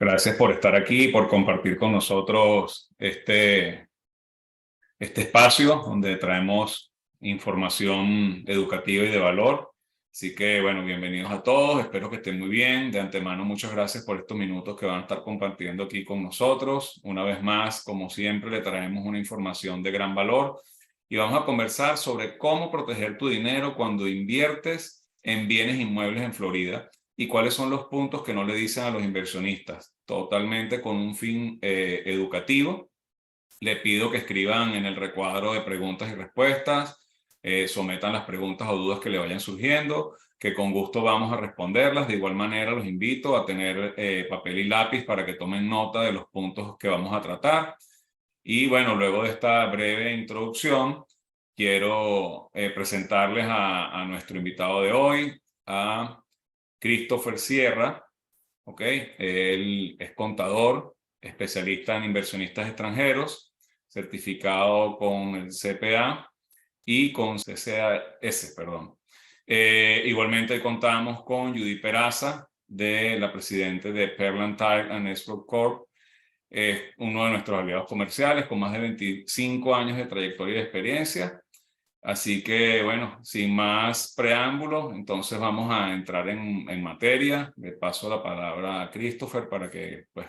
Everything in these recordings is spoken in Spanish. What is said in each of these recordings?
Gracias por estar aquí, por compartir con nosotros este espacio donde traemos información educativa y de valor. Así que, bueno, bienvenidos a todos. Espero que estén muy bien. De antemano, muchas gracias por estos minutos que van a estar compartiendo aquí con nosotros. Una vez más, como siempre, le traemos una información de gran valor y vamos a conversar sobre cómo proteger tu dinero cuando inviertes en bienes inmuebles en Florida y cuáles son los puntos que no le dicen a los inversionistas, totalmente con un fin educativo. Le pido que escriban en el recuadro de preguntas y respuestas, sometan las preguntas o dudas que le vayan surgiendo, que con gusto vamos a responderlas. De igual manera, los invito a tener papel y lápiz para que tomen nota de los puntos que vamos a tratar. Y bueno, luego de esta breve introducción, quiero presentarles a nuestro invitado de hoy, a Christopher Sierra. ¿Ok? Él es contador, especialista en inversionistas extranjeros, certificado con el CPA y con CCAS, perdón. Igualmente contamos con Judy Peraza, de la presidenta de Pearland Tile and Escrow Corp. Es uno de nuestros aliados comerciales con más de 25 años de trayectoria y de experiencia. Así que, bueno, sin más preámbulos, entonces vamos a entrar en materia. Le paso la palabra a Christopher para que, pues,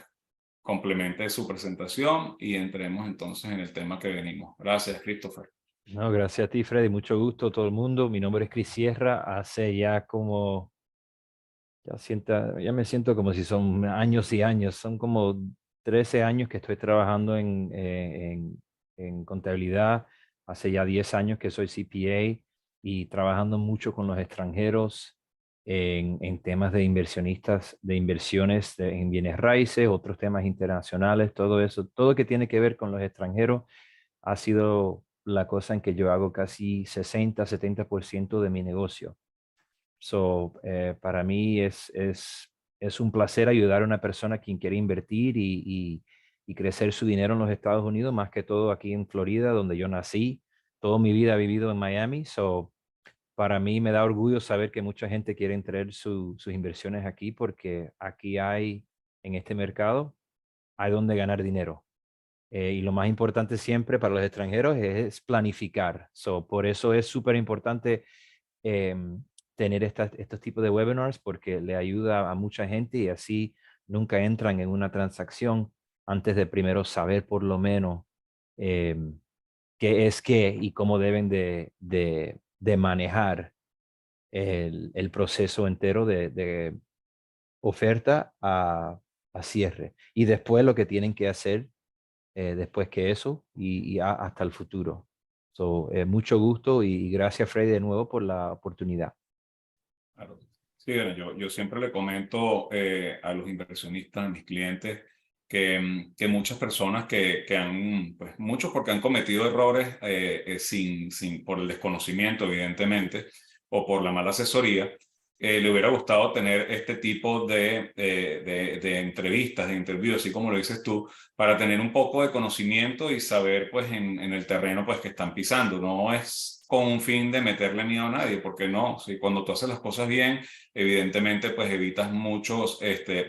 complemente su presentación y entremos entonces en el tema que venimos. Gracias, Christopher. No, gracias a ti, Freddy. Mucho gusto a todo el mundo. Mi nombre es Chris Sierra. Hace ya como, ya me siento como si son años y años. Son como 13 años que estoy trabajando en contabilidad. Hace ya 10 años que soy CPA y trabajando mucho con los extranjeros en temas de inversionistas, de inversiones en bienes raíces, otros temas internacionales, todo eso, todo que tiene que ver con los extranjeros ha sido la cosa en que yo hago casi 60-70% de mi negocio. Para mí es un placer ayudar a una persona quien quiere invertir y crecer su dinero en los Estados Unidos, más que todo aquí en Florida, donde yo nací. Toda mi vida he vivido en Miami. Para mí me da orgullo saber que mucha gente quiere traer sus inversiones aquí porque aquí hay, en este mercado, hay donde ganar dinero. Y lo más importante siempre para los extranjeros es planificar. Por eso es súper importante tener estos tipos de webinars porque le ayuda a mucha gente y así nunca entran en una transacción antes de primero saber por lo menos em, qué es qué y cómo deben de manejar el proceso entero de oferta a cierre. Y después lo que tienen que hacer después que eso y hasta el futuro. Mucho gusto y gracias, Freddy, de nuevo por la oportunidad. Claro. Sí, bueno, yo siempre le comento a los inversionistas, a mis clientes, que muchas personas que han, pues muchos porque han cometido errores por el desconocimiento, evidentemente, o por la mala asesoría, le hubiera gustado tener este tipo de entrevistas, de interviews, así como lo dices tú, para tener un poco de conocimiento y saber, pues, en el terreno, pues, que están pisando. No es con un fin de meterle miedo a nadie, porque no, si cuando tú haces las cosas bien, evidentemente, pues, evitas muchos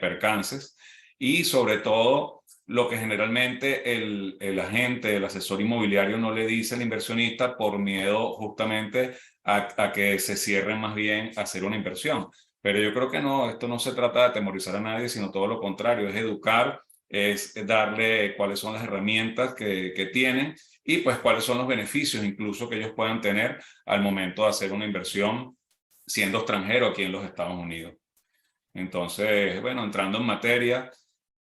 percances y sobre todo lo que generalmente el agente, el asesor inmobiliario no le dice al inversionista por miedo justamente a que se cierren más bien a hacer una inversión. Pero yo creo que no, esto no se trata de atemorizar a nadie, sino todo lo contrario, es educar, es darle cuáles son las herramientas que tienen y pues cuáles son los beneficios incluso que ellos puedan tener al momento de hacer una inversión siendo extranjero aquí en los Estados Unidos. Entonces, bueno, entrando en materia,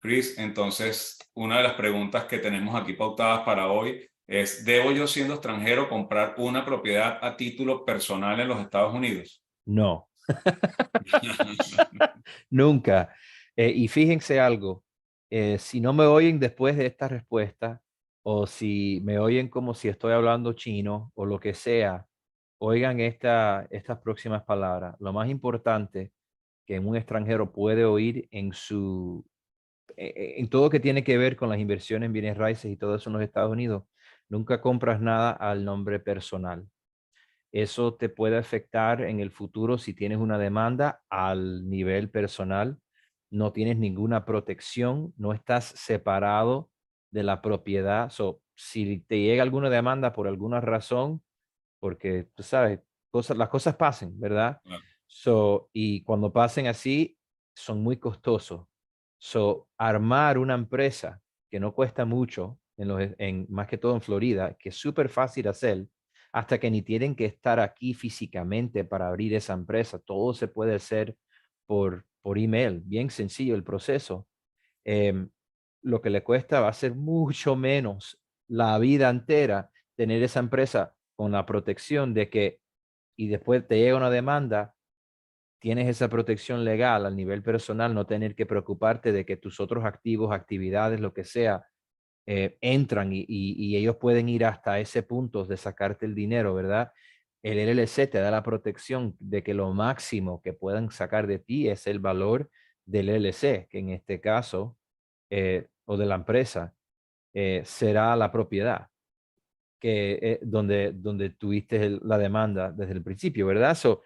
Chris, entonces una de las preguntas que tenemos aquí pautadas para hoy es, ¿debo yo siendo extranjero comprar una propiedad a título personal en los Estados Unidos? No, nunca. Y fíjense algo, si no me oyen después de esta respuesta o si me oyen como si estoy hablando chino o lo que sea, oigan estas próximas palabras. Lo más importante que un extranjero puede oír en todo que tiene que ver con las inversiones en bienes raíces y todo eso en los Estados Unidos, nunca compras nada al nombre personal. Eso te puede afectar en el futuro si tienes una demanda al nivel personal. no tienes ninguna protección, no estás separado de la propiedad. So, si te llega alguna demanda por alguna razón, porque tú sabes, las cosas pasan, ¿verdad? Claro. So, y cuando pasen así, son muy costosos. So, armar una empresa que no cuesta mucho, más que todo en Florida, que es súper fácil hacer, hasta que ni tienen que estar aquí físicamente para abrir esa empresa. Todo se puede hacer por email, bien sencillo el proceso. Em, lo que le cuesta va a ser mucho menos la vida entera tener esa empresa con la protección de que, y después te llega una demanda, tienes esa protección legal al nivel personal, no tener que preocuparte de que tus otros activos, actividades, lo que sea, entran y ellos pueden ir hasta ese punto de sacarte el dinero, ¿verdad? El LLC te da la protección de que lo máximo que puedan sacar de ti es el valor del LLC, que en este caso, o de la empresa, será la propiedad donde tuviste la demanda desde el principio, ¿verdad? So,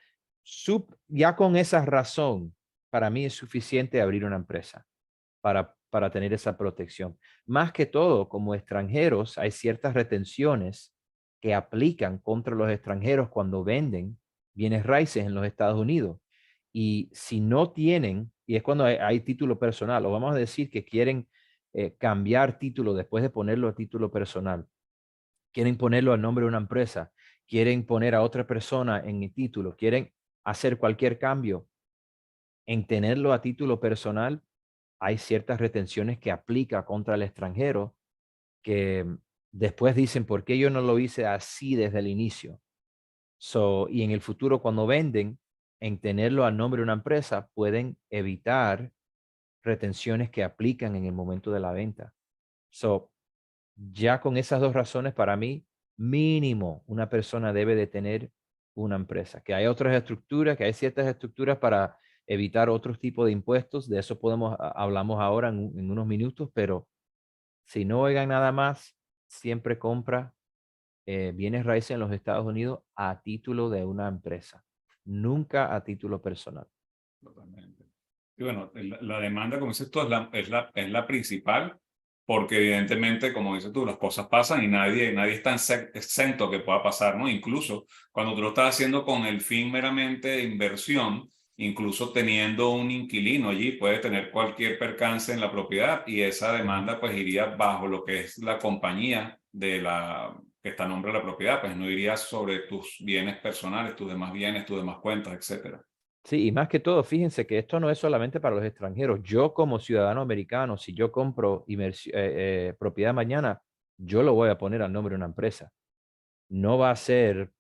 ya con esa razón, para mí es suficiente abrir una empresa para tener esa protección. Más que todo, como extranjeros, hay ciertas retenciones que aplican contra los extranjeros cuando venden bienes raíces en los Estados Unidos. Y si no tienen, y es cuando hay título personal, o vamos a decir que quieren cambiar título después de ponerlo a título personal, quieren ponerlo al nombre de una empresa, quieren poner a otra persona en el título, quieren hacer cualquier cambio en tenerlo a título personal, hay ciertas retenciones que aplica contra el extranjero que después dicen, ¿por qué yo no lo hice así desde el inicio? So, y en el futuro, cuando venden, en tenerlo a nombre de una empresa, pueden evitar retenciones que aplican en el momento de la venta. So, ya con esas dos razones, para mí, mínimo, una persona debe de tener una empresa. Que hay otras estructuras, que hay ciertas estructuras para evitar otros tipos de impuestos. De eso hablamos ahora en unos minutos, pero si no oigan nada más, siempre compra bienes raíces en los Estados Unidos a título de una empresa, nunca a título personal. Totalmente. Y bueno, la demanda, como dices tú, es la principal, porque evidentemente, como dices tú, las cosas pasan y nadie está exento que pueda pasar, ¿no? Incluso cuando tú lo estás haciendo con el fin meramente de inversión, incluso teniendo un inquilino allí, puede tener cualquier percance en la propiedad y esa Ujú. demanda pues iría bajo lo que es la compañía que está a nombre de la propiedad, pues no iría sobre tus bienes personales, tus demás bienes, tus demás cuentas, etcétera. Sí, y más que todo, fíjense que esto no es solamente para los extranjeros. Yo como ciudadano americano, si yo compro propiedad mañana, yo lo voy a poner al nombre de una empresa. No va a ser,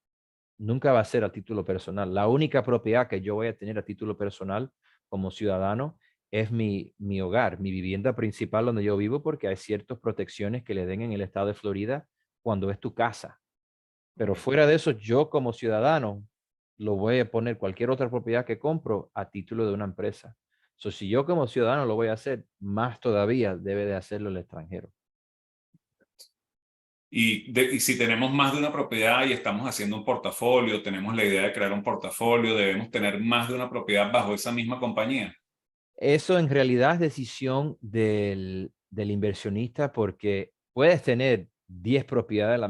nunca va a ser a título personal. La única propiedad que yo voy a tener a título personal como ciudadano es mi hogar, mi vivienda principal donde yo vivo, porque hay ciertas protecciones que le den en el estado de Florida cuando es tu casa. Pero Correcto. fuera de eso, yo como ciudadano lo voy a poner cualquier otra propiedad que compro a título de una empresa. So, si yo como ciudadano lo voy a hacer, más todavía debe de hacerlo el extranjero. Y si tenemos más de una propiedad y estamos haciendo un portafolio, tenemos la idea de crear un portafolio, debemos tener más de una propiedad bajo esa misma compañía. Eso en realidad es decisión del inversionista porque puedes tener 10 propiedades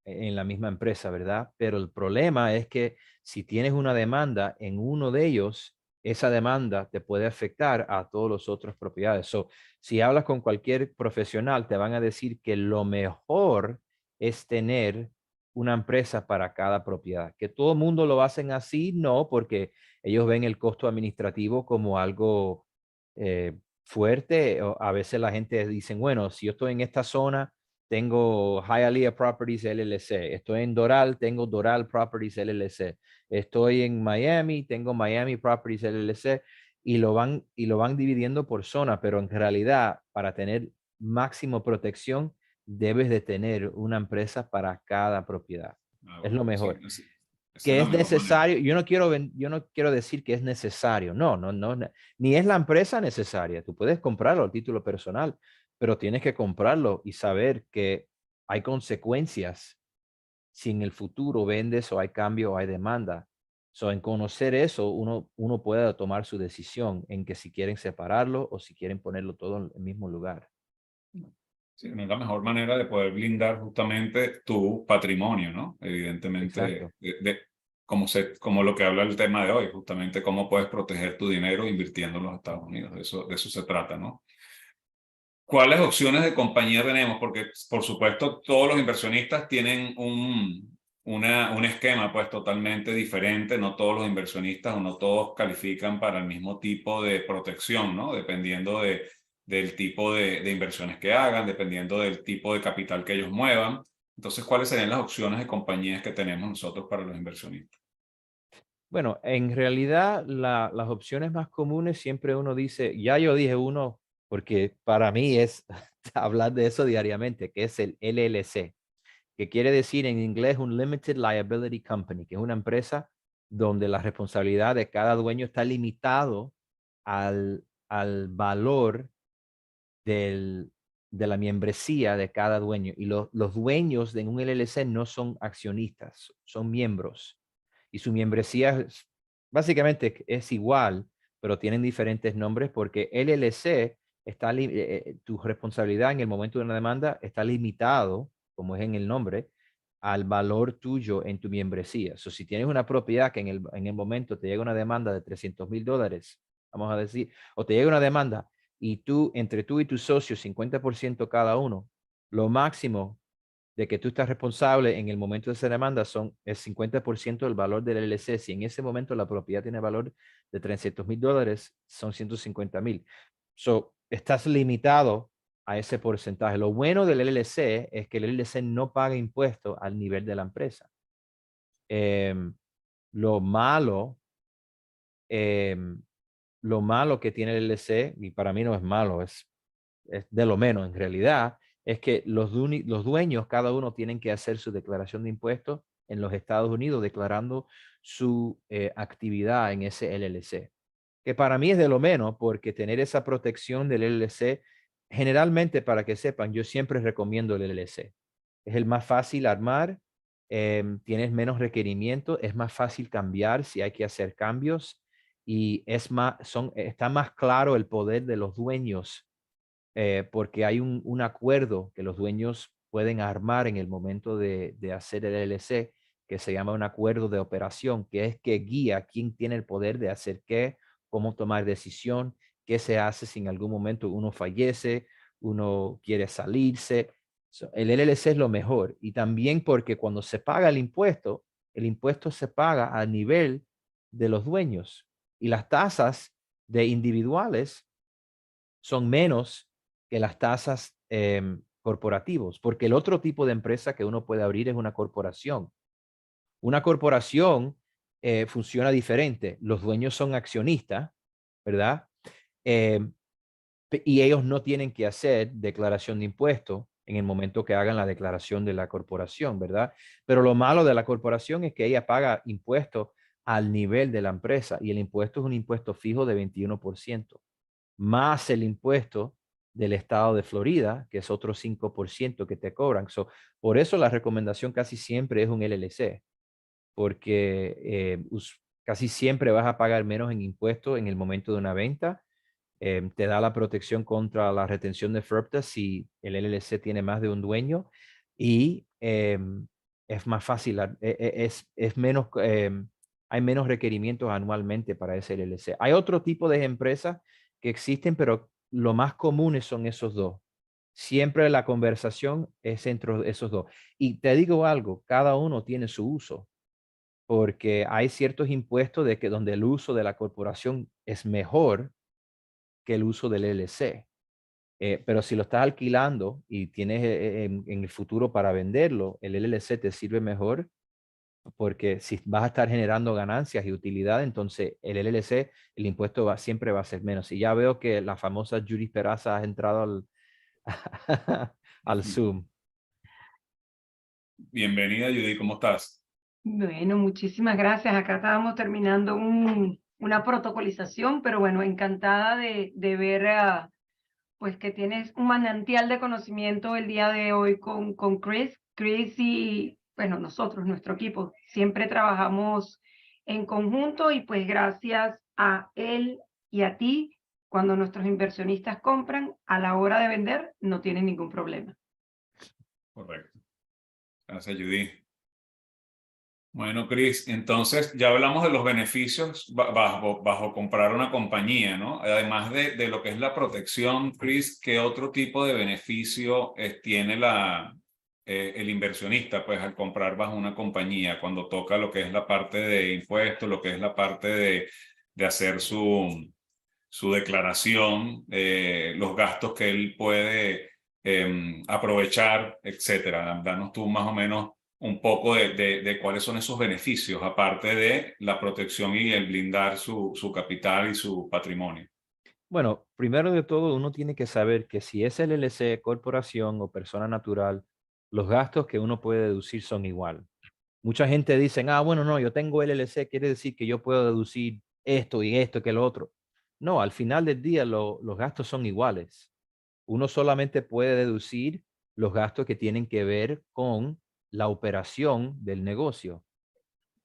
en la misma empresa, ¿verdad? Pero el problema es que si tienes una demanda en uno de ellos, esa demanda te puede afectar a todas las otras propiedades. So, si hablas con cualquier profesional, te van a decir que lo mejor es tener una empresa para cada propiedad. Que todo el mundo lo hacen así, no, porque ellos ven el costo administrativo como algo fuerte. A veces la gente dice, bueno, si yo estoy en esta zona, tengo Hialeah Properties LLC. Estoy en Doral, tengo Doral Properties LLC. Estoy en Miami, tengo Miami Properties LLC. Y lo van dividiendo por zona, pero en realidad, para tener máximo protección, debes de tener una empresa para cada propiedad. Ah, Es lo bueno, sí, mejor esa es que la es mejor manera. necesario. Yo no quiero decir que es necesario. No, no, no, ni es la empresa necesaria. Tú puedes comprarlo a título personal, pero tienes que comprarlo y saber que hay consecuencias si en el futuro vendes o hay cambio o hay demanda. So, en conocer eso, uno puede tomar su decisión en que si quieren separarlo o si quieren ponerlo todo en el mismo lugar. Sí, no es la mejor manera de poder blindar justamente tu patrimonio, ¿no? Evidentemente, Exacto. como lo que habla el tema de hoy, justamente cómo puedes proteger tu dinero invirtiendo en los Estados Unidos. De eso se trata, ¿no? ¿Cuáles opciones de compañía tenemos? Porque, por supuesto, todos los inversionistas tienen un esquema pues totalmente diferente. No todos los inversionistas o no todos califican para el mismo tipo de protección, ¿no? Dependiendo del tipo de inversiones que hagan, dependiendo del tipo de capital que ellos muevan. Entonces, ¿cuáles serían las opciones de compañías que tenemos nosotros para los inversionistas? Bueno, en realidad las opciones más comunes siempre uno dice, ya yo dije uno, porque para mí es hablar de eso diariamente, que es el LLC, que quiere decir en inglés un Limited Liability Company, que es una empresa donde la responsabilidad de cada dueño está limitado al valor de la membresía de cada dueño. Y los dueños de un LLC no son accionistas, son miembros. Y su membresía básicamente es igual, pero tienen diferentes nombres porque LLC tu responsabilidad en el momento de una demanda está limitado, como es en el nombre, al valor tuyo en tu membresía. Si tienes una propiedad que en el momento te llega una demanda de $300,000, vamos a decir, o te llega una demanda y entre tú y tu socio, 50% cada uno, lo máximo de que tú estás responsable en el momento de esa demanda es 50% del valor del LLC. Si en ese momento la propiedad tiene valor de $300,000, son 150,000. Estás limitado a ese porcentaje. Lo bueno del LLC es que el LLC no paga impuestos al nivel de la empresa. Em, lo malo, em, lo malo que tiene el LLC, y para mí no es malo, es de lo menos en realidad, es que los dueños, cada uno tienen que hacer su declaración de impuestos en los Estados Unidos, declarando su actividad en ese LLC. Que para mí es de lo menos, porque tener esa protección del LLC, generalmente, para que sepan, yo siempre recomiendo el LLC. Es el más fácil armar, tienes menos requerimientos, es más fácil cambiar si hay que hacer cambios y está más claro el poder de los dueños, porque hay un acuerdo que los dueños pueden armar en el momento de hacer el LLC, que se llama un acuerdo de operación, que es que guía quién tiene el poder de hacer qué, cómo tomar decisión, qué se hace si en algún momento uno fallece, uno quiere salirse. El LLC es lo mejor. Y también porque cuando se paga el impuesto se paga a nivel de los dueños y las tasas de individuales son menos que las tasas corporativos, porque el otro tipo de empresa que uno puede abrir es una corporación. Una corporación funciona diferente. Los dueños son accionistas, ¿verdad? Em, y ellos no tienen que hacer declaración de impuestos en el momento que hagan la declaración de la corporación, ¿verdad? Pero lo malo de la corporación es que ella paga impuestos al nivel de la empresa y el impuesto es un impuesto fijo de 21%, más el impuesto del estado de Florida, que es otro 5% que te cobran. Por eso la recomendación casi siempre es un LLC, porque casi siempre vas a pagar menos en impuestos en el momento de una venta. Te da la protección contra la retención de FERPTA si el LLC tiene más de un dueño y es más fácil, es menos, hay menos requerimientos anualmente para ese LLC. Hay otro tipo de empresas que existen, pero lo más comunes son esos dos. Siempre la conversación es entre esos dos. Y te digo algo, cada uno tiene su uso, porque hay ciertos impuestos de que donde el uso de la corporación es mejor que el uso del LLC. Pero si lo estás alquilando y tienes en el futuro para venderlo, el LLC te sirve mejor porque si vas a estar generando ganancias y utilidad, entonces el LLC, el impuesto siempre va a ser menos. Y ya veo que la famosa Judy Peraza ha entrado al Zoom. Bienvenida, Judy, ¿cómo estás? Bueno, muchísimas gracias. Acá estábamos terminando una protocolización, pero bueno, encantada de ver pues que tienes un manantial de conocimiento el día de hoy con Chris. Chris y, bueno, nosotros, nuestro equipo, siempre trabajamos en conjunto y pues gracias a él y a ti, cuando nuestros inversionistas compran, a la hora de vender, no tienen ningún problema. Correcto. Gracias, Judy. Bueno, Chris, entonces ya hablamos de los beneficios bajo comprar una compañía, ¿no? Además de lo que es la protección, Chris, ¿qué otro tipo de beneficio tiene el inversionista, pues, al comprar bajo una compañía, cuando toca lo que es la parte de impuestos, lo que es la parte de hacer su declaración, los gastos que él puede aprovechar, etcétera? Danos tú más o menos un poco de cuáles son esos beneficios, aparte de la protección y el blindar su capital y su patrimonio. Bueno, primero de todo, uno tiene que saber que si es LLC, corporación o persona natural, los gastos que uno puede deducir son igual. Mucha gente dice, ah, bueno, no, yo tengo LLC, quiere decir que yo puedo deducir esto y esto que lo otro. No, al final del día los gastos son iguales. Uno solamente puede deducir los gastos que tienen que ver con la operación del negocio.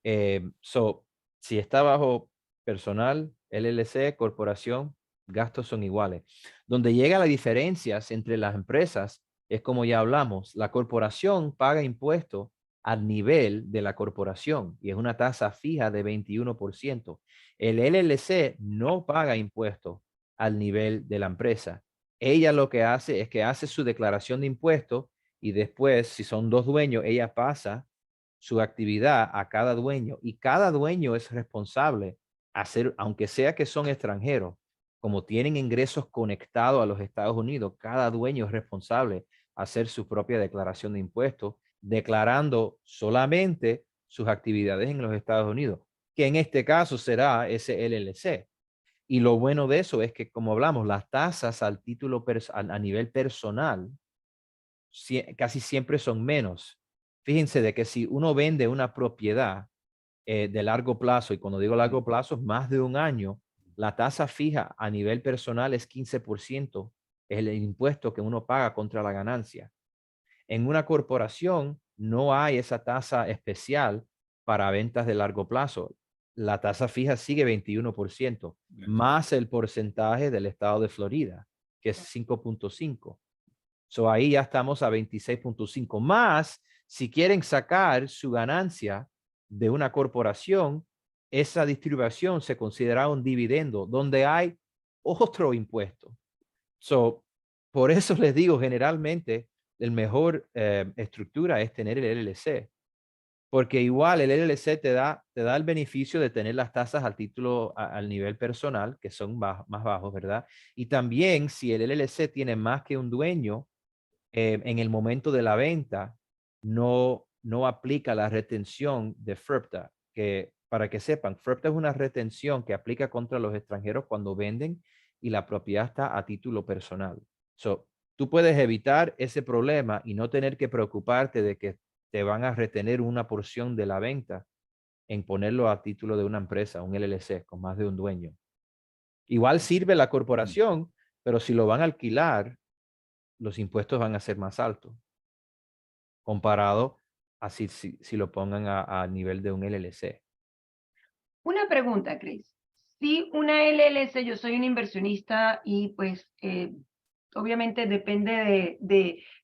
Si está bajo personal, LLC, corporación, gastos son iguales. Donde llega la diferencia entre las empresas es como ya hablamos, la corporación paga impuestos al nivel de la corporación y es una tasa fija de 21%. El LLC no paga impuestos al nivel de la empresa. Ella lo que hace es que hace su declaración de impuestos y después, si son dos dueños, ella pasa su actividad a cada dueño y cada dueño es responsable hacer, aunque sea que son extranjeros, como tienen ingresos conectados a los Estados Unidos, cada dueño es responsable hacer su propia declaración de impuestos, declarando solamente sus actividades en los Estados Unidos, que en este caso será ese LLC. Y lo bueno de eso es que, como hablamos, las tasas al título a nivel personal casi siempre son menos. Fíjense de que si uno vende una propiedad de largo plazo, y cuando digo largo plazo es más de un año, la tasa fija a nivel personal es 15%, es el impuesto que uno paga contra la ganancia. En una corporación no hay esa tasa especial para ventas de largo plazo. La tasa fija sigue 21%, más el porcentaje del estado de Florida, que es 5.5. Ahí ya estamos a 26.5. Más, si quieren sacar su ganancia de una corporación, esa distribución se considera un dividendo donde hay otro impuesto. Por eso les digo, generalmente, el mejor estructura es tener el LLC. Porque igual el LLC te da el beneficio de tener las tasas al título, al nivel personal, que son más bajos, ¿verdad? Y también si el LLC tiene más que un dueño, en el momento de la venta no aplica la retención de FIRPTA, que para que sepan, FIRPTA es una retención que aplica contra los extranjeros cuando venden y la propiedad está a título personal. Tú puedes evitar ese problema y no tener que preocuparte de que te van a retener una porción de la venta en ponerlo a título de una empresa, un LLC, con más de un dueño. Igual sirve la corporación, pero si lo van a alquilar, los impuestos van a ser más altos comparado a si lo pongan a nivel de un LLC. Una pregunta, Chris. Si una LLC, yo soy un inversionista y pues obviamente depende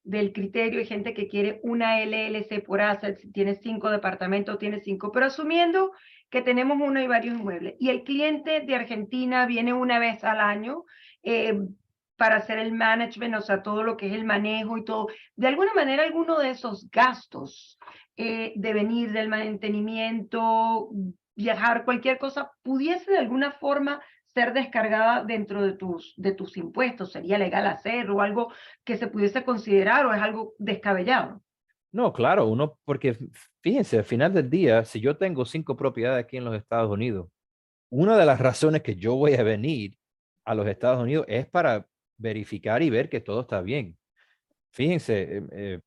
del criterio. Hay gente que quiere una LLC por asset, si tiene 5 departamentos, tiene 5, pero asumiendo que tenemos uno y varios inmuebles y el cliente de Argentina viene una vez al año para hacer el management, o sea, todo lo que es el manejo y todo. De alguna manera, alguno de esos gastos de venir, del mantenimiento, viajar, cualquier cosa, pudiese de alguna forma ser descargada dentro de tus impuestos. ¿Sería legal hacerlo o algo que se pudiese considerar o es algo descabellado? No, claro, porque fíjense, al final del día, si yo tengo 5 propiedades aquí en los Estados Unidos, una de las razones que yo voy a venir a los Estados Unidos es para verificar y ver que todo está bien. Fíjense,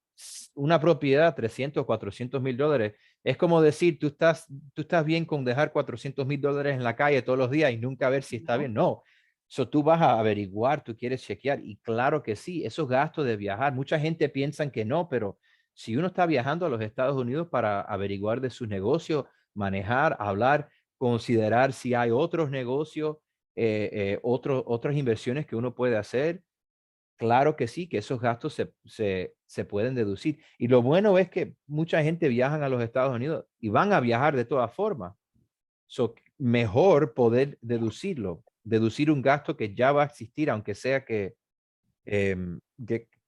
una propiedad, 300, 400 mil dólares, es como decir, tú estás bien con dejar 400 mil dólares en la calle todos los días y nunca ver si está bien. No, tú vas a averiguar, tú quieres chequear y claro que sí, esos gastos de viajar, mucha gente piensa que no, pero si uno está viajando a los Estados Unidos para averiguar de sus negocios, manejar, hablar, considerar si hay otros negocios, otras inversiones que uno puede hacer. Claro que sí, que esos gastos se pueden deducir. Y lo bueno es que mucha gente viaja a los Estados Unidos y van a viajar de todas formas. Mejor poder deducir un gasto que ya va a existir, aunque sea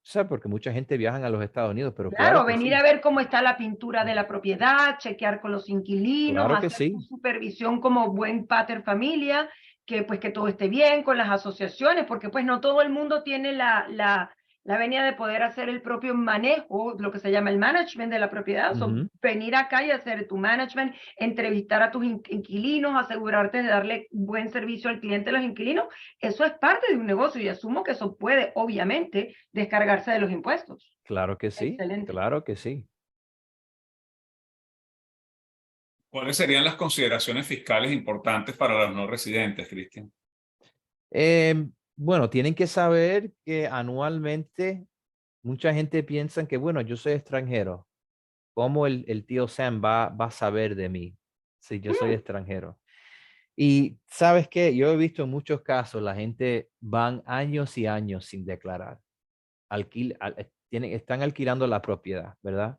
¿sabes? Porque mucha gente viaja a los Estados Unidos, pero claro Claro, que venir sí, a ver cómo está la pintura de la propiedad, chequear con los inquilinos, claro que hacer tu sí. supervisión como buen pater familia, que pues que todo esté bien con las asociaciones, porque pues no todo el mundo tiene la venia de poder hacer el propio manejo, lo que se llama el management de la propiedad. Ujú. Venir acá y hacer tu management, entrevistar a tus inquilinos, asegurarte de darle buen servicio al cliente a los inquilinos, eso es parte de un negocio y asumo que eso puede obviamente descargarse de los impuestos. Claro que sí, Excelente. claro que sí. ¿Cuáles serían las consideraciones fiscales importantes para los no residentes, Cristian? Bueno, tienen que saber que anualmente mucha gente piensa que, bueno, yo soy extranjero. ¿Cómo el tío Sam va a saber de mí si yo soy extranjero? Y sabes qué, yo he visto en muchos casos la gente van años y años sin declarar. Están alquilando la propiedad, ¿verdad?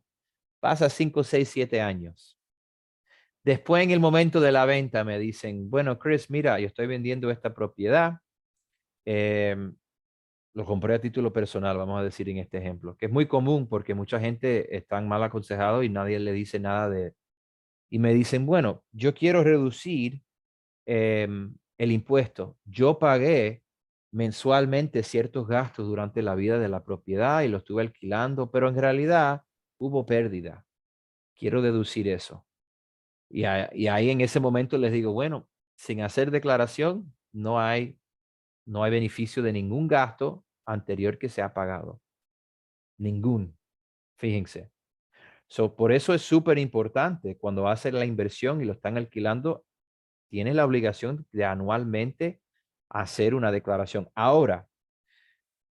Pasa 5, 6, 7 años. Después en el momento de la venta me dicen, bueno, Chris, mira, yo estoy vendiendo esta propiedad. em, lo compré a título personal, vamos a decir en este ejemplo, que es muy común porque mucha gente está mal aconsejado y nadie le dice nada y me dicen, bueno, yo quiero reducir el impuesto. Yo pagué mensualmente ciertos gastos durante la vida de la propiedad y lo estuve alquilando, pero en realidad hubo pérdida. Quiero deducir eso. Y ahí en ese momento les digo, bueno, sin hacer declaración, no hay beneficio de ningún gasto anterior que se ha pagado. Ningún, fíjense. Por eso es súper importante cuando hacen la inversión y lo están alquilando, tienes la obligación de anualmente hacer una declaración. Ahora,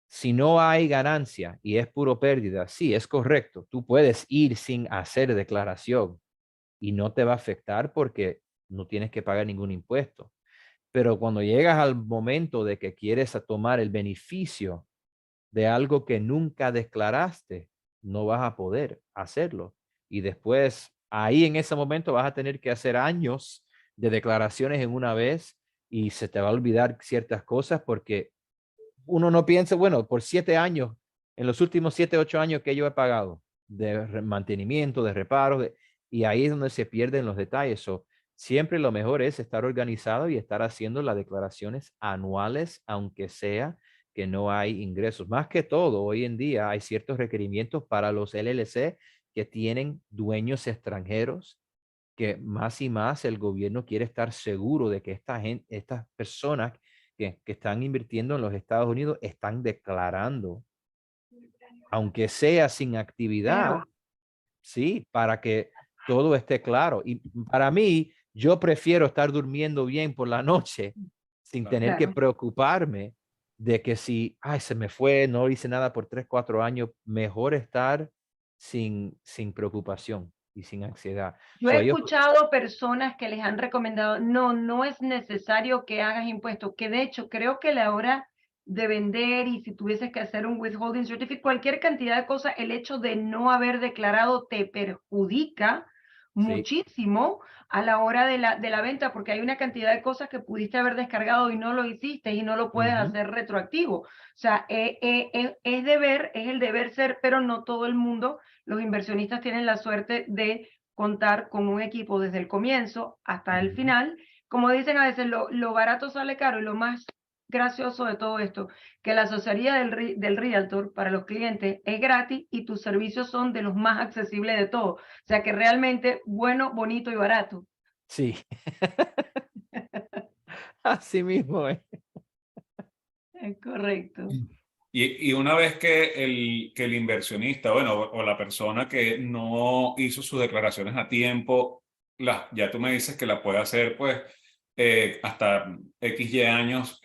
si no hay ganancia y es puro pérdida, sí, es correcto. Tú puedes ir sin hacer declaración y no te va a afectar porque no tienes que pagar ningún impuesto. Pero cuando llegas al momento de que quieres tomar el beneficio de algo que nunca declaraste, no vas a poder hacerlo. Y después, ahí en ese momento vas a tener que hacer años de declaraciones en una vez y se te va a olvidar ciertas cosas porque uno no piensa, bueno, por 7 años, en los últimos 7, 8 años que yo he pagado de mantenimiento, de reparos, y ahí es donde se pierden los detalles. Siempre lo mejor es estar organizado y estar haciendo las declaraciones anuales, aunque sea que no hay ingresos. Más que todo, hoy en día hay ciertos requerimientos para los LLC que tienen dueños extranjeros, que más y más el gobierno quiere estar seguro de que estas personas que están invirtiendo en los Estados Unidos están declarando, aunque sea sin actividad, Pero sí, para que todo esté claro. Y para mí, yo prefiero estar durmiendo bien por la noche sin Claro. tener que claro, preocuparme de que si, ay, se me fue, no hice nada por 3, 4 años, mejor estar sin preocupación y sin ansiedad. yo he Ellos, escuchado personas que les han recomendado, no, no es necesario que hagas impuestos, que de hecho creo que a la hora de vender y si tuvieses que hacer un withholding certificate, cualquier cantidad de cosas, el hecho de no haber declarado te perjudica sí, muchísimo a la hora de la venta, porque hay una cantidad de cosas que pudiste haber descargado y no lo hiciste y no lo puedes ujú, hacer retroactivo. O sea, es deber, es el deber ser, pero no todo el mundo, los inversionistas tienen la suerte de contar con un equipo desde el comienzo hasta el ujú. final. Como dicen a veces, lo barato sale caro y lo más gracioso de todo esto, que la asesoría del realtor para los clientes es gratis y tus servicios son de los más accesibles de todo. O sea que realmente bueno, bonito y barato. Sí, así mismo es. Es correcto. Y una vez que el inversionista, bueno, o la persona que no hizo sus declaraciones a tiempo, ya tú me dices que la puede hacer pues hasta XY años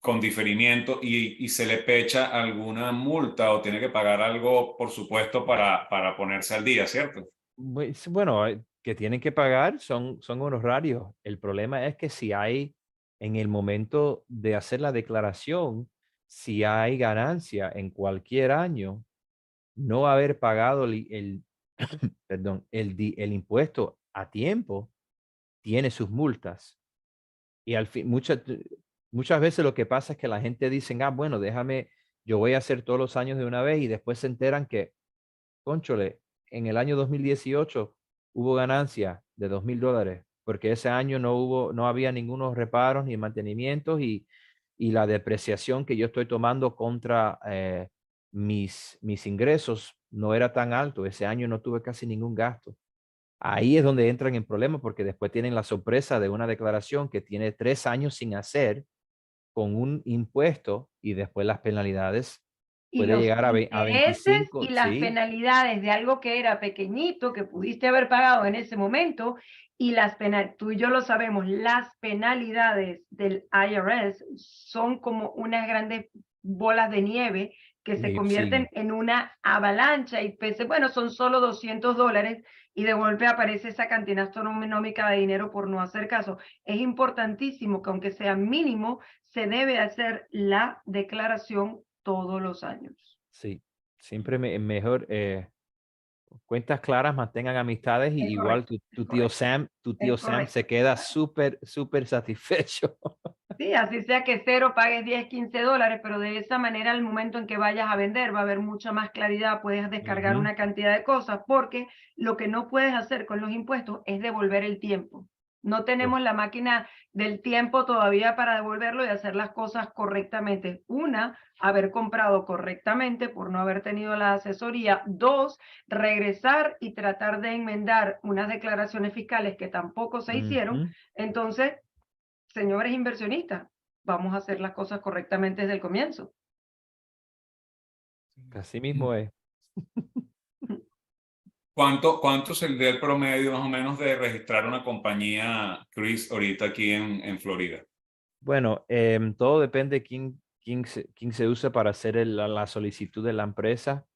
con diferimiento y se le pecha alguna multa o tiene que pagar algo, por supuesto, para ponerse al día, ¿cierto? Bueno, que tienen que pagar son honorarios. El problema es que si hay, en el momento de hacer la declaración, si hay ganancia en cualquier año, no haber pagado perdón, el impuesto a tiempo, tiene sus multas. Y al fin, muchas veces lo que pasa es que la gente dice, bueno, déjame, yo voy a hacer todos los años de una vez y después se enteran que, cónchole, en el año 2018 hubo ganancia de $2,000 porque ese año no había ningunos reparos ni mantenimientos y la depreciación que yo estoy tomando contra mis ingresos no era tan alto. Ese año no tuve casi ningún gasto. Ahí es donde entran en problemas porque después tienen la sorpresa de una declaración que tiene 3 años sin hacer con un impuesto y después las penalidades Y puede los llegar a intereses y 25, las sí. penalidades de algo que era pequeñito, que pudiste haber pagado en ese momento, y tú y yo lo sabemos, las penalidades del IRS son como unas grandes bolas de nieve que se convierten Sí, en una avalancha y bueno, son solo $200 y de golpe aparece esa cantidad astronómica de dinero por no hacer caso. Es importantísimo que aunque sea mínimo, se debe hacer la declaración todos los años. sí. Siempre mejor cuentas claras, mantengan amistades y Es igual correcto, tu es tío correcto, Sam, es correcto. se queda súper, súper satisfecho. Sí, así sea que cero pagues 10, $15, pero de esa manera al momento en que vayas a vender va a haber mucha más claridad, puedes descargar Ujú. una cantidad de cosas, porque lo que no puedes hacer con los impuestos es devolver el tiempo. No tenemos la máquina del tiempo todavía para devolverlo y hacer las cosas correctamente. Una, haber comprado correctamente por no haber tenido la asesoría. Dos, regresar y tratar de enmendar unas declaraciones fiscales que tampoco se hicieron. Ujú. Entonces, señores inversionistas, vamos a hacer las cosas correctamente desde el comienzo. Así mismo es. ¿Cuánto sería el promedio más o menos de registrar una compañía, Chris, ahorita aquí en Florida? Bueno, todo depende de quién se usa para hacer la solicitud de la empresa.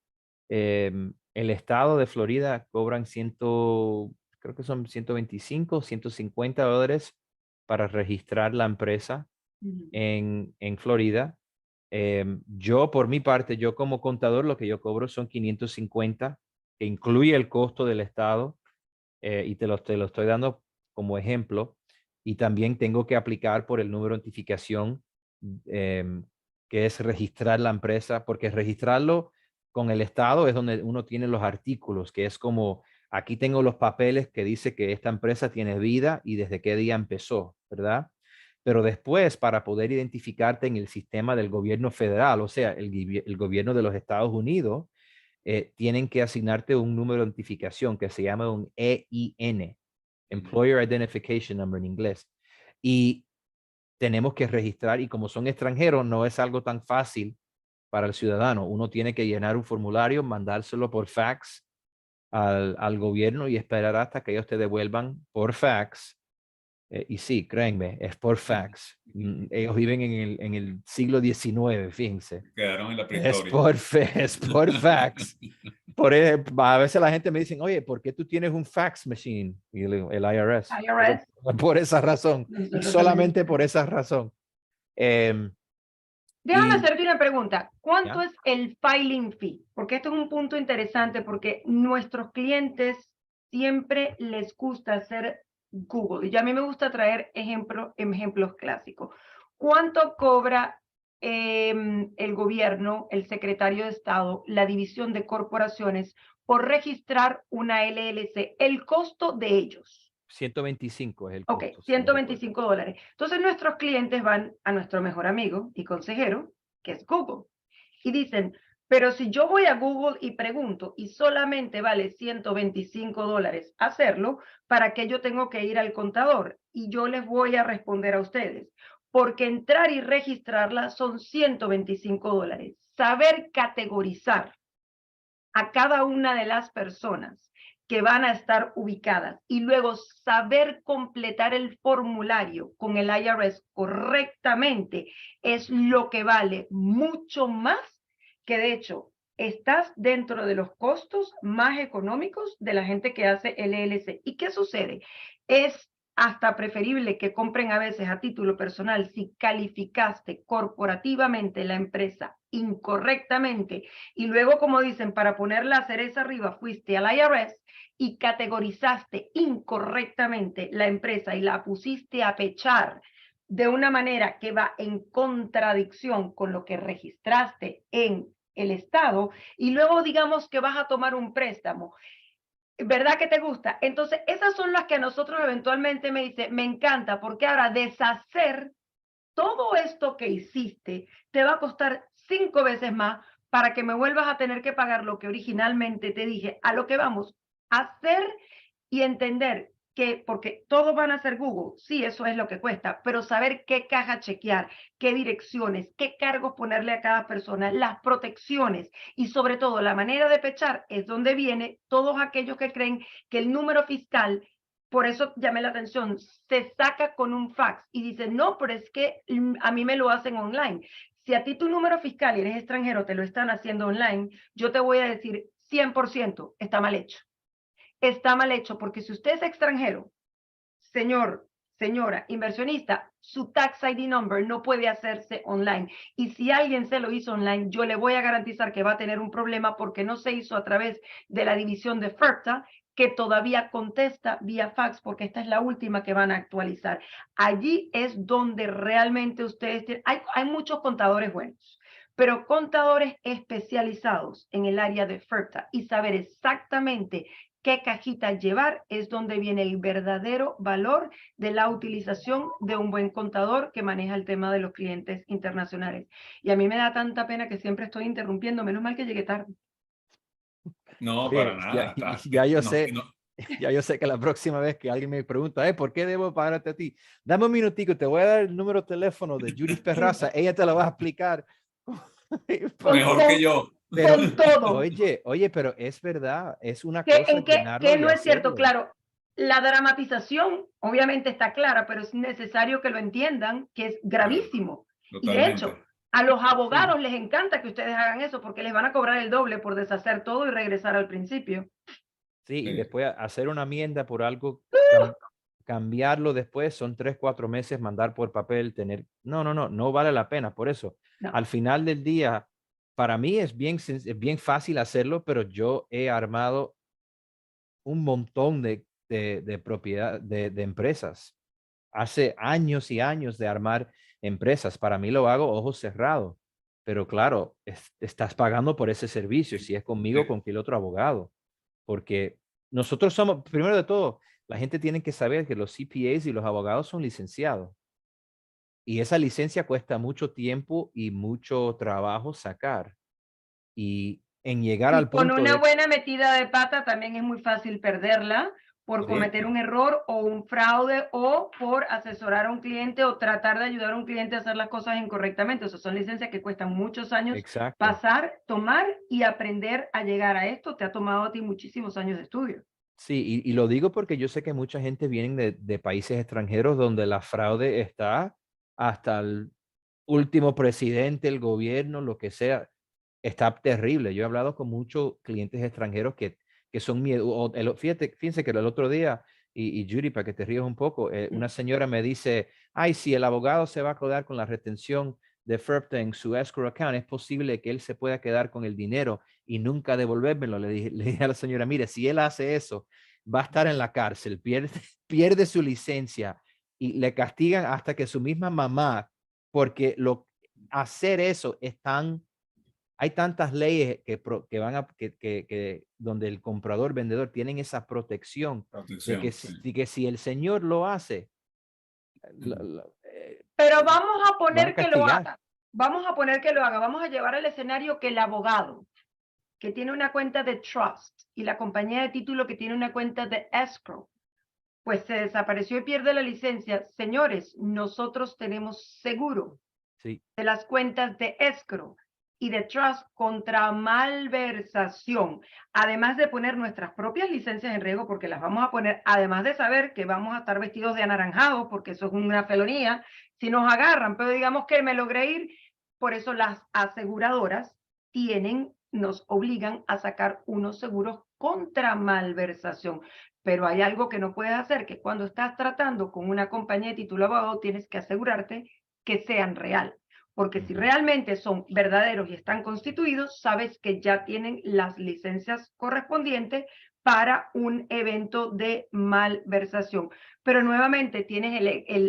El estado de Florida cobran creo que son 125, $150 para registrar la empresa en Florida. Yo, por mi parte, yo como contador, lo que yo cobro son 550, que incluye el costo del estado, y te lo estoy dando como ejemplo. Y también tengo que aplicar por el número de identificación, em, que es registrar la empresa, porque registrarlo con el estado es donde uno tiene los artículos, que es como, aquí tengo los papeles que dice que esta empresa tiene vida y desde qué día empezó, ¿verdad? Pero después, para poder identificarte en el sistema del gobierno federal, o sea, el gobierno de los Estados Unidos, tienen que asignarte un número de identificación que se llama un EIN, Employer Identification Number en inglés. Y tenemos que registrar, y como son extranjeros, no es algo tan fácil para el ciudadano. Uno tiene que llenar un formulario, mandárselo por fax al gobierno y esperar hasta que ellos te devuelvan por fax. Y sí, créanme, es por fax. Ellos viven en el siglo XIX, fíjense. Quedaron en la Es prehistoria. es por fax. A veces la gente me dice, oye, ¿por qué tú tienes un fax machine? Y yo le digo, el IRS. IRS, Por esa razón, nosotros también. solamente por esa razón. Em, Déjame y hacerte una pregunta. ¿Cuánto ya, es el filing fee? Porque esto es un punto interesante porque nuestros clientes siempre les gusta hacer Google. Y a mí me gusta traer ejemplos clásicos. ¿Cuánto cobra el gobierno, el secretario de Estado, la división de corporaciones por registrar una LLC? El costo de ellos. 125 es el Ok, costo, si no recuerdo. $125. Entonces nuestros clientes van a nuestro mejor amigo y consejero, que es Google, y dicen, pero si yo voy a Google y pregunto y solamente vale $125 hacerlo, ¿para qué yo tengo que ir al contador? Y yo les voy a responder a ustedes, porque entrar y registrarla son $125. Saber categorizar a cada una de las personas que van a estar ubicadas y luego saber completar el formulario con el IRS correctamente es lo que vale mucho más que, de hecho, estás dentro de los costos más económicos de la gente que hace LLC. ¿Y qué sucede? Es hasta preferible que compren a veces a título personal si calificaste corporativamente la empresa incorrectamente y luego, como dicen, para poner la cereza arriba, fuiste al IRS y categorizaste incorrectamente la empresa y la pusiste a pechar de una manera que va en contradicción con lo que registraste en el Estado, y luego digamos que vas a tomar un préstamo. ¿Verdad que te gusta? Entonces, esas son las que a nosotros eventualmente me dice, me encanta, porque ahora deshacer todo esto que hiciste te va a costar 5 veces más para que me vuelvas a tener que pagar lo que originalmente te dije. A lo que vamos a hacer y entender que, porque todos van a ser Google, sí, eso es lo que cuesta, pero saber qué caja chequear, qué direcciones, qué cargos ponerle a cada persona, las protecciones y sobre todo la manera de pechar es donde viene todos aquellos que creen que el número fiscal, por eso llamé la atención, se saca con un fax y dicen, no, pero es que a mí me lo hacen online. Si a ti tu número fiscal y eres extranjero te lo están haciendo online, yo te voy a decir 100% está mal hecho. Está mal hecho porque si usted es extranjero, señor, señora, inversionista, su tax ID number no puede hacerse online. Y si alguien se lo hizo online, yo le voy a garantizar que va a tener un problema porque no se hizo a través de la división de FERPTA, que todavía contesta vía fax porque esta es la última que van a actualizar. Allí es donde realmente ustedes tienen, hay muchos contadores buenos, pero contadores especializados en el área de FERPTA y saber exactamente qué cajita llevar es donde viene el verdadero valor de la utilización de un buen contador que maneja el tema de los clientes internacionales. Y a mí me da tanta pena que siempre estoy interrumpiendo, menos mal que llegué tarde. No, Oye, para nada. ya yo No, sé, no. ya yo sé que la próxima vez que alguien me pregunta, ¿por qué debo pagarte a ti? Dame un minutico, te voy a dar el número de teléfono de Judith Perraza, ella te lo va a explicar. Mejor que yo. Pero, con todo. oye, pero es verdad, es una cosa llenarlo Que y no es cierto, hacerlo. claro. La dramatización obviamente está clara, pero es necesario que lo entiendan, que es Claro, gravísimo. Y de hecho, totalmente. a los abogados Sí, les encanta que ustedes hagan eso porque les van a cobrar el doble por deshacer todo y regresar al principio. sí, y Sí. después hacer una enmienda por algo, cambiarlo después, son 3, 4 meses, mandar por papel, tener, no vale la pena. Por eso, No. al final del día, para mí es bien fácil hacerlo, pero yo he armado un montón de propiedad, de empresas. Hace años y años de armar empresas. Para mí lo hago ojos cerrados. Pero claro, estás pagando por ese servicio. Si es conmigo, con cualquier otro abogado. Porque nosotros somos, primero de todo, la gente tiene que saber que los CPAs y los abogados son licenciados. Y esa licencia cuesta mucho tiempo y mucho trabajo sacar. Y en llegar Y al con punto una de, buena metida de pata también es muy fácil perderla por cometer Correcto. un error o un fraude o por asesorar a un cliente o tratar de ayudar a un cliente a hacer las cosas incorrectamente. O sea, son licencias que cuestan muchos años exacto. pasar, tomar y aprender a llegar a esto. Te ha tomado a ti muchísimos años de estudio. Sí, y lo digo porque yo sé que mucha gente viene de países extranjeros donde la fraude está hasta el último presidente, el gobierno, lo que sea, está terrible. Yo he hablado con muchos clientes extranjeros que son miedo. Fíjense que el otro día, y Judy, para que te rías un poco, una señora me dice, ay, si el abogado se va a quedar con la retención de FERPTA en su escrow account, es posible que él se pueda quedar con el dinero y nunca devolvérmelo. Le dije a la señora, mire, si él hace eso, va a estar en la cárcel, pierde su licencia y le castigan hasta que su misma mamá, porque hacer eso es hay tantas leyes que van a, que donde el comprador, vendedor tienen esa protección de Protección, sí. que si el señor lo hace, Pero vamos a lo van a poner que lo castigar. haga. Vamos a poner que lo haga. Vamos a llevar al escenario que el abogado que tiene una cuenta de trust y la compañía de título que tiene una cuenta de escrow, pues se desapareció y pierde la licencia. Señores, nosotros tenemos seguro Sí, de las cuentas de escrow y de trust contra malversación, además de poner nuestras propias licencias en riesgo, porque las vamos a poner, además de saber que vamos a estar vestidos de anaranjado, porque eso es una felonía, si nos agarran, pero digamos que me logré ir, por eso las aseguradoras tienen nos obligan a sacar unos seguros contra malversación. Pero hay algo que no puedes hacer, que cuando estás tratando con una compañía de título abogado, tienes que asegurarte que sean real. Porque si realmente son verdaderos y están constituidos, sabes que ya tienen las licencias correspondientes para un evento de malversación. Pero nuevamente tienes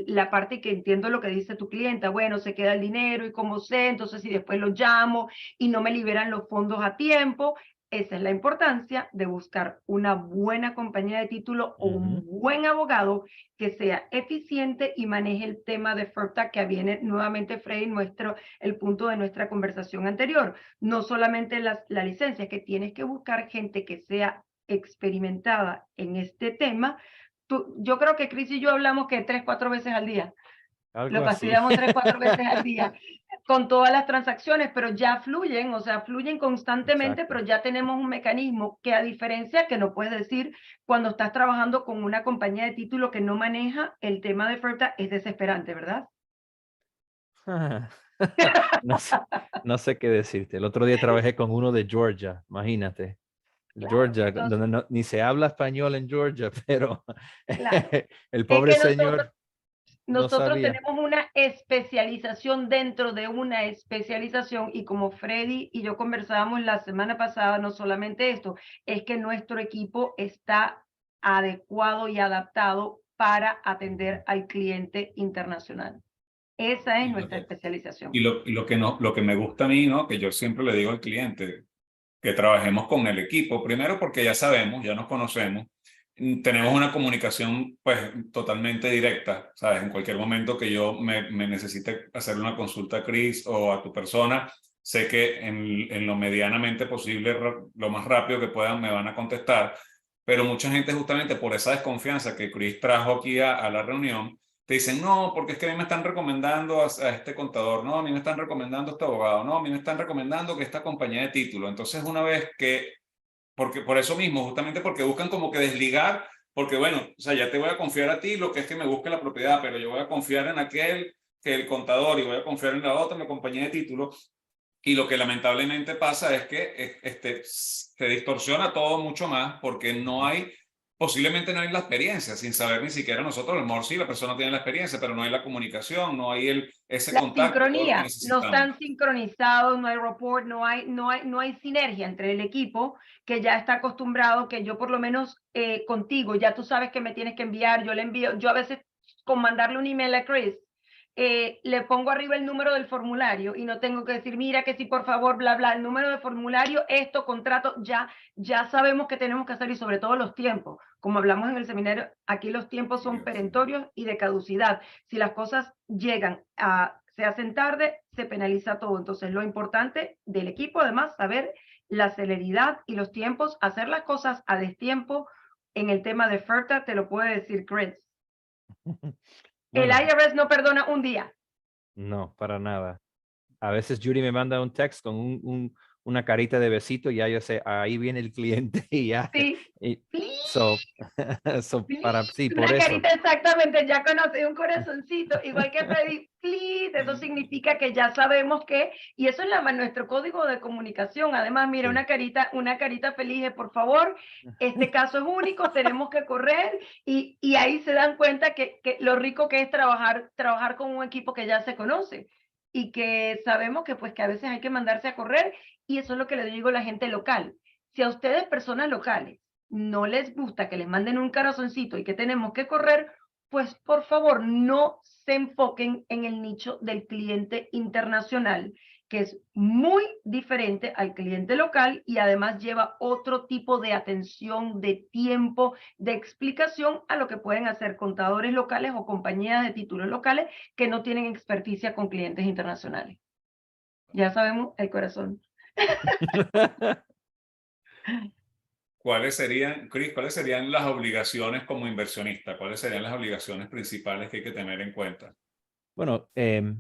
la parte que entiendo lo que dice tu clienta, bueno, se queda el dinero y cómo sé, entonces si después lo llamo y no me liberan los fondos a tiempo. Esa es la importancia de buscar una buena compañía de título o un buen abogado que sea eficiente y maneje el tema de FIRPTA, que viene nuevamente, Freddy, el punto de nuestra conversación anterior. No solamente la licencia, que tienes que buscar gente que sea experimentada en este tema. Yo creo que Chris y yo hablamos que 3, 4 veces al día. Algo Lo así. fastidiamos 3, 4 veces al día con todas las transacciones, pero ya fluyen, o sea, fluyen constantemente, Exacto. pero ya tenemos un mecanismo que, a diferencia, que no puedes decir cuando estás trabajando con una compañía de título que no maneja el tema de FIRPTA, es desesperante, ¿verdad? No sé qué decirte. El otro día trabajé con uno de Georgia, imagínate. Claro, Georgia, entonces, donde ni se habla español en Georgia, pero claro. el Es pobre que nosotros, señor no nosotros sabía. tenemos una especialización dentro de una especialización, y como Freddy y yo conversábamos la semana pasada, no solamente esto, es que nuestro equipo está adecuado y adaptado para atender al cliente internacional. Esa es Y nuestra especialización. lo que no, lo que me gusta a mí, ¿no? Que yo siempre le digo al cliente, que trabajemos con el equipo, primero porque ya sabemos, ya nos conocemos, tenemos una comunicación pues totalmente directa, ¿sabes? En cualquier momento que yo me necesite hacer una consulta a Chris o a tu persona, sé que en lo medianamente posible, lo más rápido que puedan, me van a contestar, pero mucha gente, justamente por esa desconfianza que Chris trajo aquí a la reunión, te dicen, no, porque es que a mí me están recomendando a este contador, no, a mí me están recomendando a este abogado, no, a mí me están recomendando que esta compañía de título. Entonces, una vez que, porque por eso mismo, justamente porque buscan como que desligar, porque bueno, o sea, ya te voy a confiar a ti lo que es que me busque la propiedad, pero yo voy a confiar en aquel, que el contador, y voy a confiar en la otra, la compañía de título. Y lo que lamentablemente pasa es que se distorsiona todo mucho más porque no hay, posiblemente no hay la experiencia, sin saber ni siquiera nosotros, a lo mejor sí, la persona tiene la experiencia, pero no hay la comunicación, no hay ese La contacto, todo lo que sincronía, no necesitamos. están sincronizados, no hay report, no hay sinergia entre el equipo, que ya está acostumbrado, que yo por lo menos contigo, ya tú sabes que me tienes que enviar, yo le envío, yo a veces con mandarle un email a Chris, le pongo arriba el número del formulario y no tengo que decir, mira que sí, por favor, bla, bla, el número de formulario, esto, contrato, ya sabemos que tenemos que hacer, y sobre todo los tiempos. Como hablamos en el seminario, aquí los tiempos son perentorios y de caducidad. Si las cosas se hacen tarde, se penaliza todo. Entonces, lo importante del equipo, además, saber la celeridad y los tiempos, hacer las cosas a destiempo. En el tema de FIRPTA, te lo puede decir Chris. El Bueno, IRS no perdona un día. no, para nada. A veces Judy me manda un text con una carita de besito y ya yo sé, ahí viene el cliente y ya. Sí, Y, please, so, sí, por una eso. carita, exactamente, ya conocí un corazoncito, igual que Freddy, please, eso significa que ya sabemos que, y eso es nuestro código de comunicación. Además, mira, Sí. una carita feliz de, por favor, este caso es único, tenemos que correr, y ahí se dan cuenta que lo rico que es trabajar con un equipo que ya se conoce, y que sabemos que pues que a veces hay que mandarse a correr, y eso es lo que le digo a la gente local. Si a ustedes, personas locales, no les gusta que les manden un corazoncito y que tenemos que correr, pues por favor no se enfoquen en el nicho del cliente internacional, que es muy diferente al cliente local y además lleva otro tipo de atención, de tiempo, de explicación a lo que pueden hacer contadores locales o compañías de títulos locales que no tienen experticia con clientes internacionales. Ya sabemos el corazón. ¿Cuáles serían, Chris, cuáles serían las obligaciones como inversionista? ¿Cuáles serían las obligaciones principales que hay que tener en cuenta? Bueno,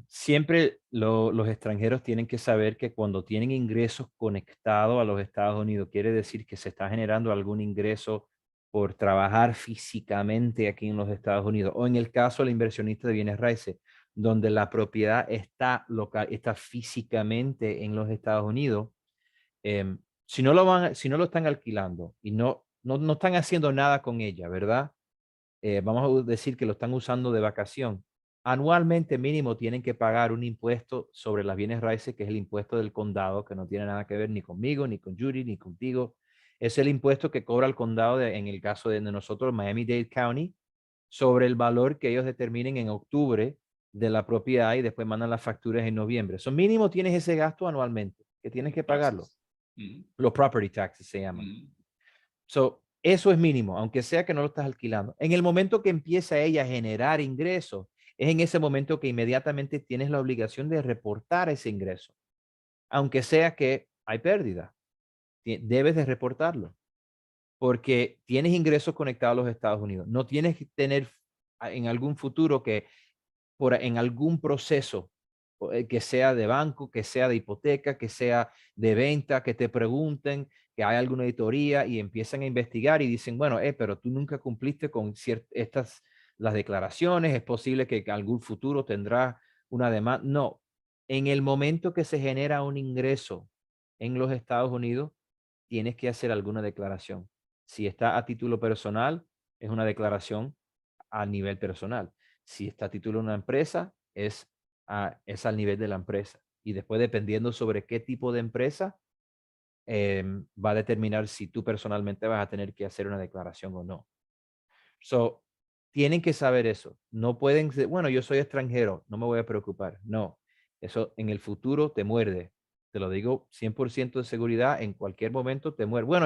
siempre los extranjeros tienen que saber que cuando tienen ingresos conectados a los Estados Unidos, quiere decir que se está generando algún ingreso por trabajar físicamente aquí en los Estados Unidos, o en el caso del inversionista de bienes raíces, donde la propiedad está local, está físicamente en los Estados Unidos. Si no lo están alquilando y no están haciendo nada con ella, ¿verdad? Vamos a decir que lo están usando de vacación. Anualmente mínimo tienen que pagar un impuesto sobre las bienes raíces, que es el impuesto del condado, que no tiene nada que ver ni conmigo, ni con Judy, ni contigo. Es el impuesto que cobra el condado en el caso de nosotros, Miami-Dade County, sobre el valor que ellos determinen en octubre de la propiedad y después mandan las facturas en noviembre. So, mínimo tienes ese gasto anualmente, que tienes que pagarlo. Los property taxes se llaman. So, eso es mínimo, aunque sea que no lo estás alquilando. En el momento que empieza ella a generar ingresos, es en ese momento que inmediatamente tienes la obligación de reportar ese ingreso. Aunque sea que hay pérdida, debes de reportarlo. Porque tienes ingresos conectados a los Estados Unidos. No tienes que tener en algún futuro que en algún proceso que sea de banco, que sea de hipoteca, que sea de venta, que te pregunten, que hay alguna auditoría y empiezan a investigar y dicen, bueno, pero tú nunca cumpliste con las declaraciones, es posible que en algún futuro tendrás una demanda. No, en el momento que se genera un ingreso en los Estados Unidos, tienes que hacer alguna declaración. Si está a título personal, es una declaración a nivel personal. Si está a título de una empresa, es al nivel de la empresa. Y después, dependiendo sobre qué tipo de empresa, va a determinar si tú personalmente vas a tener que hacer una declaración o no. So, tienen que saber eso. No pueden decir, bueno, yo soy extranjero, no me voy a preocupar. No, eso en el futuro te muerde. Te lo digo 100% de seguridad, en cualquier momento te muerde. Bueno,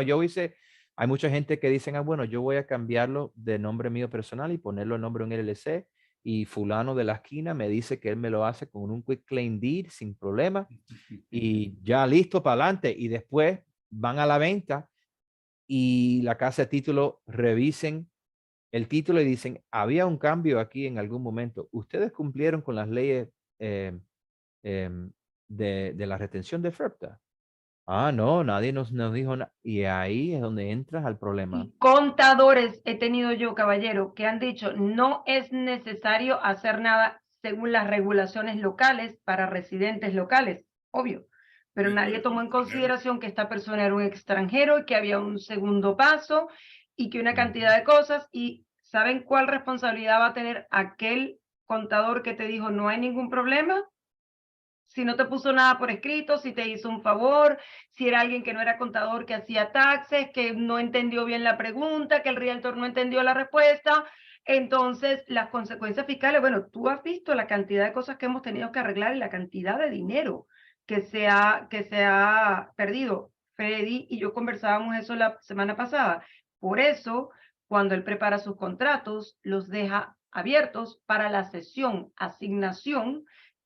hay mucha gente que dicen, bueno, yo voy a cambiarlo de nombre mío personal y ponerlo en nombre en LLC y fulano de la esquina me dice que él me lo hace con un quick claim deed sin problema y ya listo para adelante. Y después van a la venta y la casa de título revisen el título y dicen, había un cambio aquí en algún momento. ¿Ustedes cumplieron con las leyes em, de la retención de FERPTA? Ah, no, nadie nos dijo nada. Y ahí es donde entras al problema. Y contadores he tenido yo, caballero, que han dicho, no es necesario hacer nada según las regulaciones locales para residentes locales, obvio. Pero nadie tomó en consideración que esta persona era un extranjero y que había un segundo paso y que una cantidad de cosas. ¿Y saben cuál responsabilidad va a tener aquel contador que te dijo no hay ningún problema? Si no te puso nada por escrito, si te hizo un favor, si era alguien que no era contador, que hacía taxes, que no entendió bien la pregunta, que el realtor no entendió la respuesta. Entonces, las consecuencias fiscales, bueno, tú has visto la cantidad de cosas que hemos tenido que arreglar y la cantidad de dinero que se ha perdido. Freddy y yo conversábamos eso la semana pasada. Por eso, cuando él prepara sus contratos, los deja abiertos para la sesión, asignación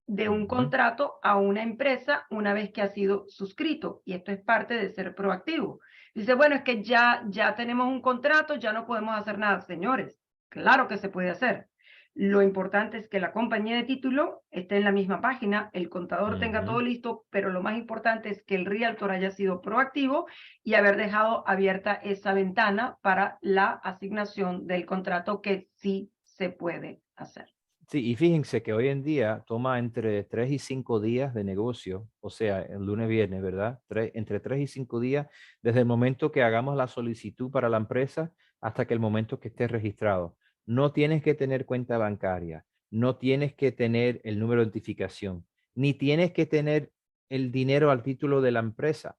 de un contrato a una empresa una vez que ha sido suscrito. Y esto es parte de ser proactivo. Dice, bueno, es que ya tenemos un contrato, ya no podemos hacer nada. Señores, claro que se puede hacer. Lo importante es que la compañía de título esté en la misma página, el contador tenga todo listo, pero lo más importante es que el realtor haya sido proactivo y haber dejado abierta esa ventana para la asignación del contrato, que sí se puede hacer. Sí, y fíjense que hoy en día toma entre 3 y 5 días de negocio, o sea, el lunes, viernes, ¿verdad? Entre 3 y 5 días desde el momento que hagamos la solicitud para la empresa hasta que el momento que esté registrado. No tienes que tener cuenta bancaria, no tienes que tener el número de identificación, ni tienes que tener el dinero al título de la empresa.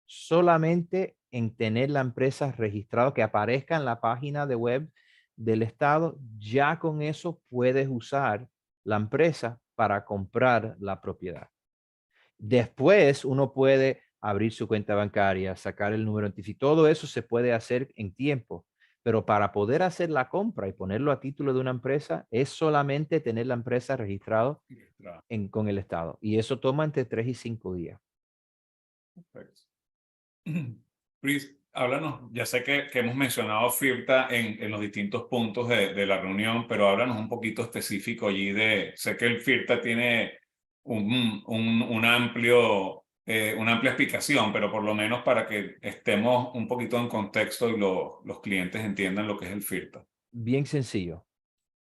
Solamente en tener la empresa registrada, que aparezca en la página de web del estado, ya con eso puedes usar la empresa para comprar la propiedad. Después uno puede abrir su cuenta bancaria, sacar el número de identificación, todo eso se puede hacer en tiempo, pero para poder hacer la compra y ponerlo a título de una empresa es solamente tener la empresa registrada con el estado, y eso toma entre 3 y 5 días. Perfecto. Chris, háblanos, ya sé que hemos mencionado FIRPTA en los distintos puntos de la reunión, pero háblanos un poquito específico allí sé que el FIRPTA tiene una amplia explicación, pero por lo menos para que estemos un poquito en contexto y los clientes entiendan lo que es el FIRPTA. Bien sencillo.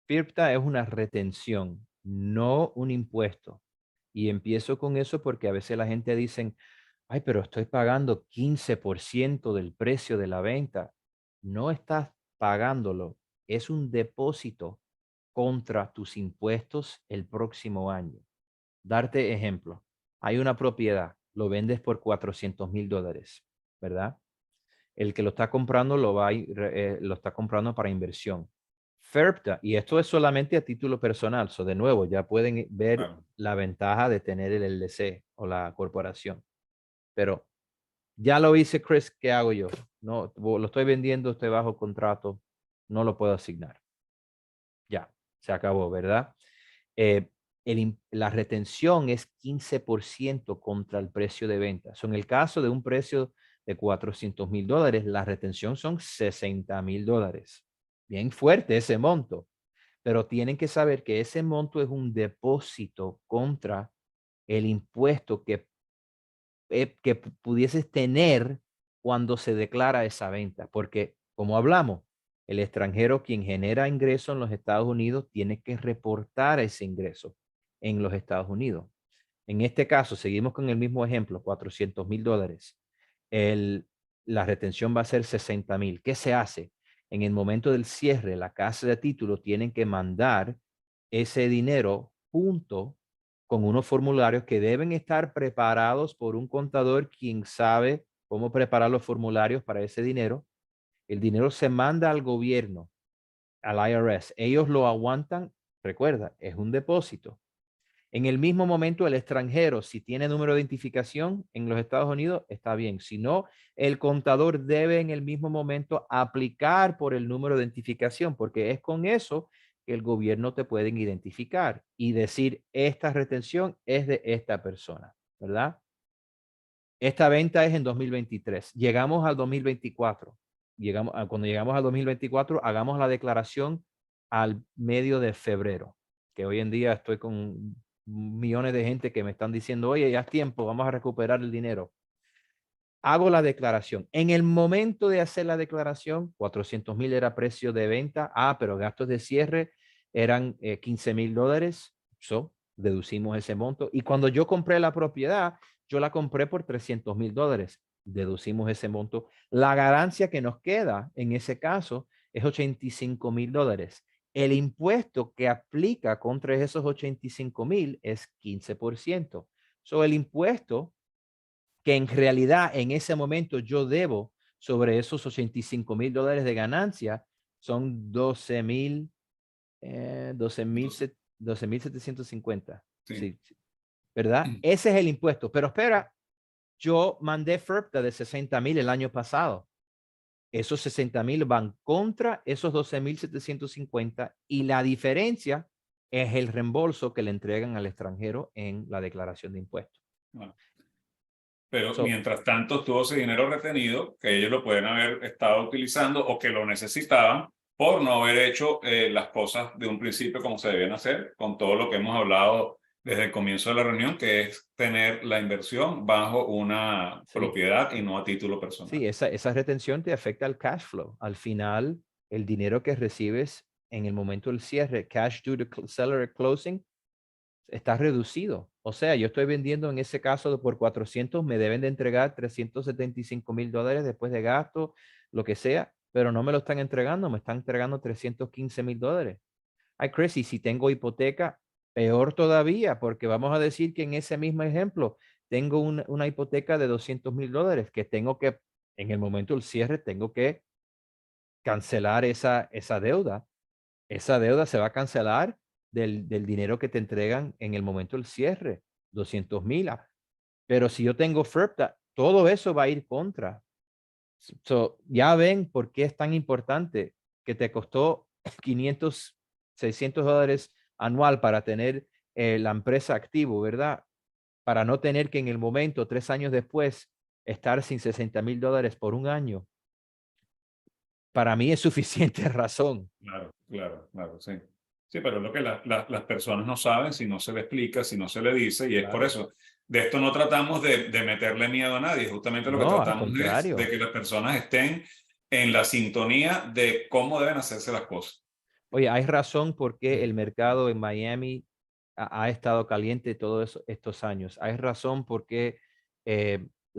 FIRPTA es una retención, no un impuesto. Y empiezo con eso porque a veces la gente dice, Ay, pero estoy pagando 15% del precio de la venta. No estás pagándolo. Es un depósito contra tus impuestos el próximo año. Darte ejemplo. Hay una propiedad, lo vendes por $400,000, ¿verdad? El que lo está comprando lo está comprando para inversión. FERPTA, y esto es solamente a título personal, de nuevo, ya pueden ver Claro. la ventaja de tener el LLC o la corporación. Pero ya lo hice, Chris, ¿qué hago yo? No, lo estoy vendiendo, estoy bajo contrato, no lo puedo asignar. Ya, se acabó, ¿verdad? Eh, la retención es 15% contra el precio de venta. En el caso de un precio de $400,000, la retención son $60,000. Bien fuerte ese monto, pero tienen que saber que ese monto es un depósito contra el impuesto que pudieses tener cuando se declara esa venta, porque como hablamos, el extranjero quien genera ingreso en los Estados Unidos tiene que reportar ese ingreso en los Estados Unidos. En este caso, seguimos con el mismo ejemplo, $400,000. La retención va a ser 60,000. ¿Qué se hace? En el momento del cierre, la casa de título tienen que mandar ese dinero junto con unos formularios que deben estar preparados por un contador quien sabe cómo preparar los formularios para ese dinero. El dinero se manda al gobierno, al IRS. Ellos lo aguantan. Recuerda, es un depósito. En el mismo momento, el extranjero, si tiene número de identificación en los Estados Unidos, está bien. Si no, el contador debe en el mismo momento aplicar por el número de identificación, porque es con eso que el gobierno te puede identificar y decir, esta retención es de esta persona, ¿verdad? Esta venta es en 2023. Llegamos al 2024. Cuando llegamos al 2024, hagamos la declaración al medio de febrero, que hoy en día estoy con millones de gente que me están diciendo, oye, ya es tiempo, vamos a recuperar el dinero. Hago la declaración. En el momento de hacer la declaración, 400,000 era precio de venta. Pero gastos de cierre eran $15,000. Deducimos ese monto. Y cuando yo compré la propiedad, yo la compré por $300,000. Deducimos ese monto. La ganancia que nos queda en ese caso es $85,000. El impuesto que aplica contra esos 85,000 es 15%. El impuesto que en realidad en ese momento yo debo sobre esos $85,000 de ganancia son 12,750. Sí. Sí, sí, ¿verdad? Ese es el impuesto. Pero espera, yo mandé FERPTA de 60,000 el año pasado. Esos 60,000 van contra esos 12,750 y la diferencia es el reembolso que le entregan al extranjero en la declaración de impuestos. Bueno. Pero mientras tanto tuvo ese dinero retenido que ellos lo pueden haber estado utilizando o que lo necesitaban por no haber hecho las cosas de un principio como se debían hacer, con todo lo que hemos hablado desde el comienzo de la reunión, que es tener la inversión bajo una propiedad y no a título personal. Sí, esa retención te afecta al cash flow. Al final, el dinero que recibes en el momento del cierre, cash due to seller at closing, está reducido. O sea, yo estoy vendiendo en ese caso por 400, me deben de entregar $375,000 después de gasto, lo que sea, pero no me lo están entregando, me están entregando $315,000. Ay, Chris, y si tengo hipoteca, peor todavía, porque vamos a decir que en ese mismo ejemplo tengo una hipoteca de $200,000 que tengo que, en el momento del cierre, tengo que cancelar esa deuda. Esa deuda se va a cancelar del dinero que te entregan en el momento del cierre, 200,000. Pero si yo tengo FERPTA, todo eso va a ir contra. Ya ven por qué es tan importante que te costó 500, $600 anual para tener la empresa activo, ¿verdad? Para no tener que en el momento, 3 años después, estar sin $60,000 por un año. Para mí es suficiente razón. Claro, sí. Sí, pero es lo que las personas no saben si no se le explica, si no se le dice, y es por eso. De esto no tratamos de meterle miedo a nadie, justamente lo que No, al tratamos es contrario. de que las personas estén en la sintonía de cómo deben hacerse las cosas. Oye, hay razón por qué el mercado en Miami ha estado caliente todos estos años. Hay razón por qué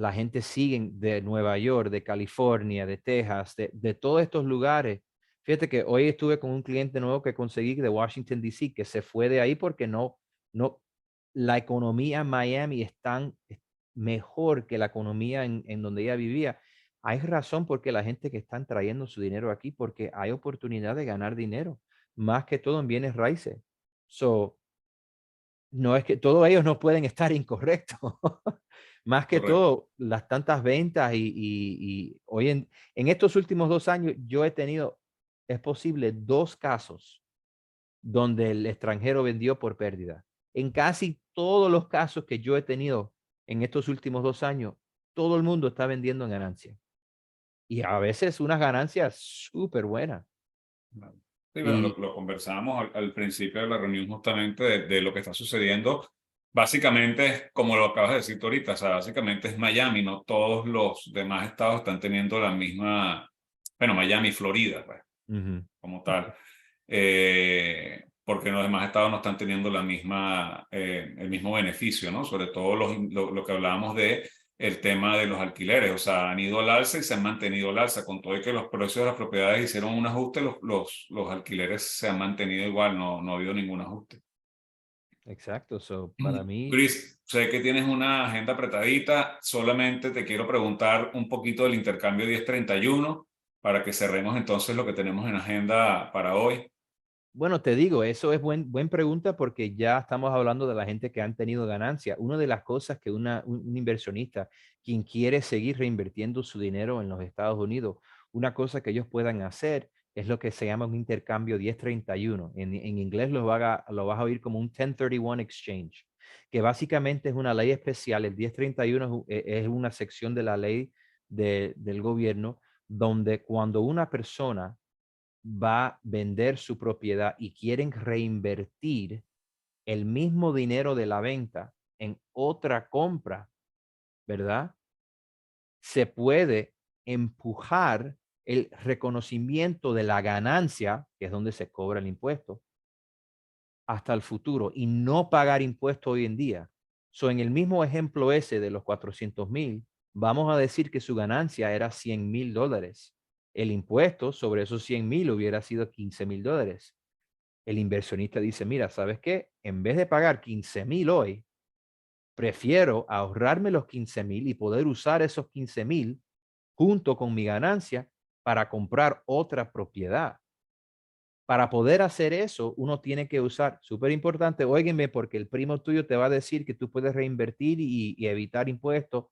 la gente sigue de Nueva York, de California, de Texas, de todos estos lugares. Fíjate que hoy estuve con un cliente nuevo que conseguí de Washington, D.C., que se fue de ahí porque la economía en Miami es mejor que la economía en donde ella vivía. Hay razón porque la gente que están trayendo su dinero aquí, porque hay oportunidad de ganar dinero, más que todo en bienes raíces. So, no es que todos ellos no pueden estar incorrectos. Más que Correcto. todo, las tantas ventas y hoy en estos últimos 2 años yo he tenido, es posible, 2 casos donde el extranjero vendió por pérdida. En casi todos los casos que yo he tenido en estos últimos 2 años, todo el mundo está vendiendo en ganancia. Y a veces unas ganancias súper buenas. Vale. Sí, bueno, Y lo conversábamos al principio de la reunión justamente de lo que está sucediendo. Básicamente es como lo acabas de decir tú ahorita, o sea, básicamente es Miami, no todos los demás estados están teniendo la misma, bueno, Miami, Florida, pues, ujú, como tal. Porque los demás estados no están teniendo la misma, el mismo beneficio, ¿no? Sobre todo lo que hablábamos de el tema de los alquileres, o sea, han ido al alza y se han mantenido al alza, con todo y que los precios de las propiedades hicieron un ajuste, los alquileres se han mantenido igual, no ha habido ningún ajuste. exacto. So, para mí, Chris, sé que tienes una agenda apretadita, solamente te quiero preguntar un poquito del intercambio 1031 para que cerremos entonces lo que tenemos en agenda para hoy. bueno, te digo, eso es buen pregunta porque ya estamos hablando de la gente que han tenido ganancia. Una de las cosas que un inversionista, quien quiere seguir reinvirtiendo su dinero en los Estados Unidos, una cosa que ellos puedan hacer es lo que se llama un intercambio 1031. En inglés lo vas a oír como un 1031 exchange, que básicamente es una ley especial. El 1031 es una sección de la ley del gobierno donde cuando una persona va a vender su propiedad y quieren reinvertir el mismo dinero de la venta en otra compra, ¿verdad? Se puede empujar el reconocimiento de la ganancia, que es donde se cobra el impuesto, hasta el futuro y no pagar impuesto hoy en día. So, en el mismo ejemplo ese de los 400,000, vamos a decir que su ganancia era $100,000. El impuesto sobre esos 100,000 hubiera sido $15,000. El inversionista dice, mira, ¿sabes qué? En vez de pagar 15,000 hoy, prefiero ahorrarme los 15,000 y poder usar esos 15,000 junto con mi ganancia para comprar otra propiedad. Para poder hacer eso, uno tiene que usar, súper importante, óiganme, porque el primo tuyo te va a decir que tú puedes reinvertir y evitar impuestos.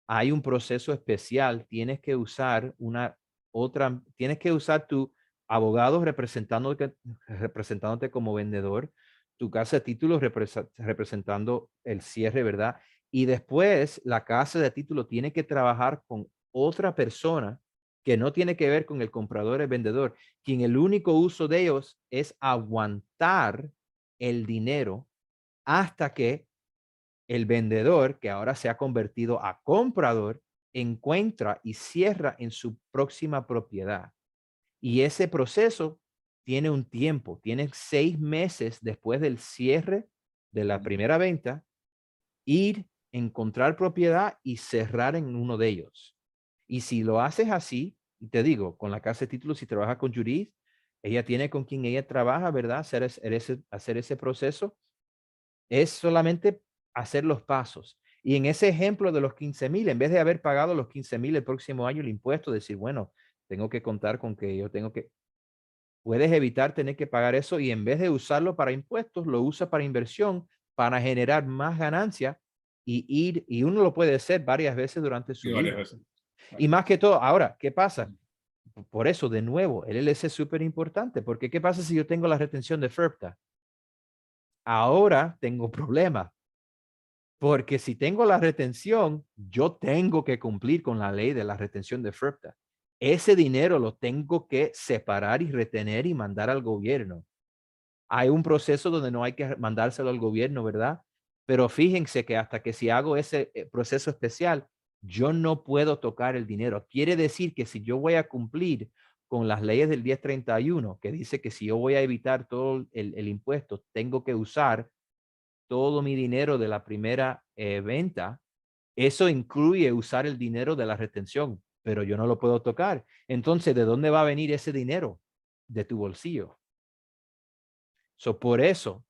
Hay un proceso especial, tienes que usar tu abogado representándote como vendedor, tu casa de títulos representando el cierre, ¿verdad? Y después la casa de título tiene que trabajar con otra persona que no tiene que ver con el comprador, el vendedor, quien el único uso de ellos es aguantar el dinero hasta que el vendedor, que ahora se ha convertido a comprador, encuentra y cierra en su próxima propiedad. Y ese proceso tiene un tiempo, tiene 6 meses después del cierre de la primera venta, ir, encontrar propiedad y cerrar en uno de ellos. Y si lo haces así, y te digo, con la casa de títulos, si trabajas con Judith, ella tiene con quien ella trabaja, ¿verdad? Hacer ese proceso es solamente hacer los pasos. Y en ese ejemplo de los 15,000, en vez de haber pagado los 15,000 el próximo año el impuesto, decir, bueno, tengo que contar con que puedes evitar tener que pagar eso y en vez de usarlo para impuestos, lo usa para inversión, para generar más ganancia y uno lo puede hacer varias veces durante Y su varias vida. veces. Y más que todo, ahora, ¿qué pasa? Por eso, de nuevo, el LLC es súper importante, porque ¿qué pasa si yo tengo la retención de FERPTA? Ahora tengo problemas. Porque si tengo la retención, yo tengo que cumplir con la ley de la retención de FERPTA. Ese dinero lo tengo que separar y retener y mandar al gobierno. Hay un proceso donde no hay que mandárselo al gobierno, ¿verdad? Pero fíjense que hasta que si hago ese proceso especial, yo no puedo tocar el dinero. Quiere decir que si yo voy a cumplir con las leyes del 1031, que dice que si yo voy a evitar todo el impuesto, tengo que usar todo mi dinero de la primera venta, Eso incluye usar el dinero de la retención, pero yo no lo puedo tocar. Entonces, ¿de dónde va a venir ese dinero? De tu bolsillo. Por eso,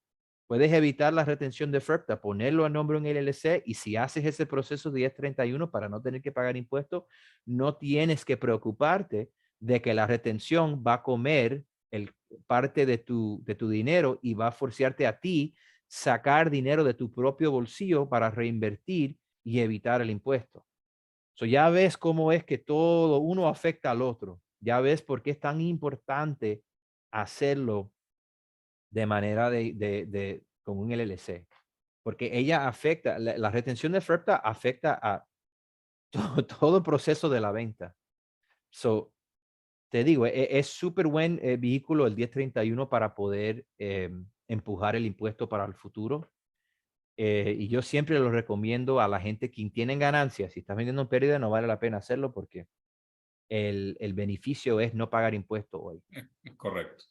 puedes evitar la retención de FERPTA, ponerlo a nombre en el LLC, y si haces ese proceso de 1031 para no tener que pagar impuestos, no tienes que preocuparte de que la retención va a comer parte de tu dinero y va a forzarte a ti sacar dinero de tu propio bolsillo para reinvertir y evitar el impuesto. Ya ves cómo es que todo uno afecta al otro. Ya ves por qué es tan importante hacerlo de manera con un LLC, porque ella afecta, la retención de FERPTA afecta a todo el proceso de la venta. Te digo, es súper buen vehículo el 1031 para poder empujar el impuesto para el futuro. Y yo siempre lo recomiendo a la gente que tienen ganancias. Si estás vendiendo en pérdida, no vale la pena hacerlo porque el beneficio es no pagar impuestos hoy. Es correcto.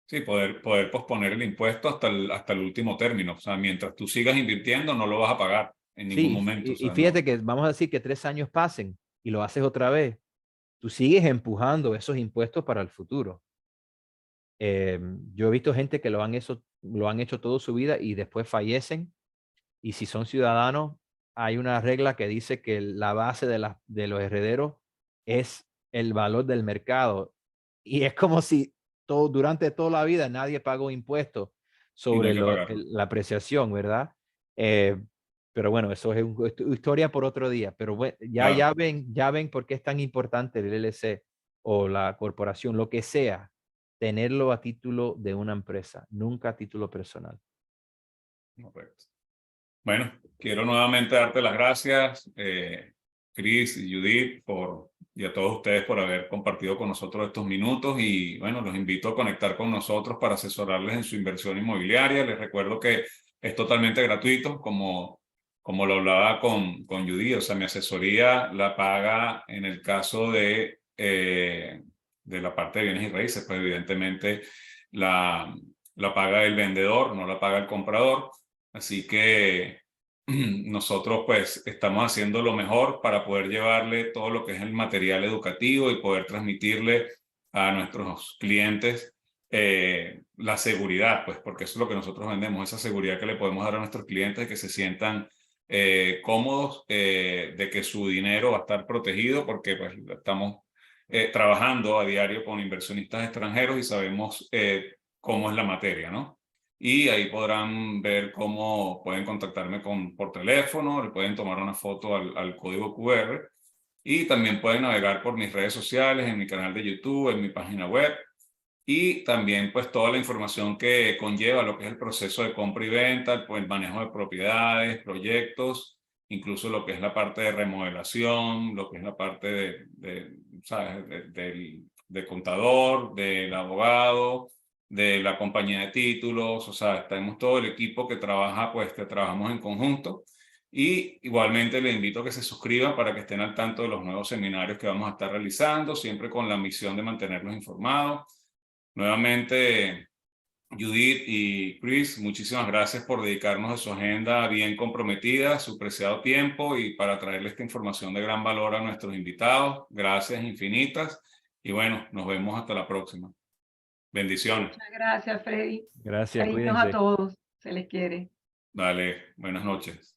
Sí, poder posponer el impuesto hasta el último término. O sea, mientras tú sigas invirtiendo, no lo vas a pagar en ningún Sí, momento. O y sea, fíjate no. que vamos a decir que 3 años pasen y lo haces otra vez. Tú sigues empujando esos impuestos para el futuro. Yo he visto gente que lo han hecho toda su vida y después fallecen. Y si son ciudadanos, hay una regla que dice que la base de los herederos es el valor del mercado. Y es como si durante toda la vida nadie pagó impuestos Y no sobre hay que pagarlo. la apreciación, ¿verdad? Eh, pero bueno, eso es historia por otro día. Pero Claro. ya ven por qué es tan importante el LLC o la corporación, lo que sea, tenerlo a título de una empresa, nunca a título personal. Correcto. Bueno, quiero nuevamente darte las gracias, Chris y Judith, y a todos ustedes por haber compartido con nosotros estos minutos. Y bueno, los invito a conectar con nosotros para asesorarles en su inversión inmobiliaria. Les recuerdo que es totalmente gratuito, como lo hablaba con Judith. O sea, mi asesoría la paga en el caso de la parte de bienes y raíces, pues evidentemente la paga el vendedor, no la paga el comprador. Así que nosotros pues estamos haciendo lo mejor para poder llevarle todo lo que es el material educativo y poder transmitirle a nuestros clientes la seguridad, pues porque eso es lo que nosotros vendemos, esa seguridad que le podemos dar a nuestros clientes, de que se sientan cómodos, de que su dinero va a estar protegido, porque pues estamos trabajando a diario con inversionistas extranjeros y sabemos cómo es la materia, ¿no? Y ahí podrán ver cómo pueden contactarme por teléfono, le pueden tomar una foto al código QR, y también pueden navegar por mis redes sociales, en mi canal de YouTube, en mi página web, y también pues toda la información que conlleva lo que es el proceso de compra y venta, pues, el manejo de propiedades, proyectos, incluso lo que es la parte de remodelación, lo que es la parte ¿sabes? Del contador, del abogado, de la compañía de títulos. O sea, tenemos todo el equipo que trabaja, pues que trabajamos en conjunto. Y igualmente les invito a que se suscriban para que estén al tanto de los nuevos seminarios que vamos a estar realizando, siempre con la misión de mantenerlos informados. Nuevamente, Judith y Chris, muchísimas gracias por dedicarnos a su agenda bien comprometida, su preciado tiempo, y para traerle esta información de gran valor a nuestros invitados. Gracias infinitas. Y bueno, nos vemos hasta la próxima. Bendiciones. Muchas gracias, Freddy. Gracias, Cariños a cuídense. todos. Se les quiere. Dale, buenas noches.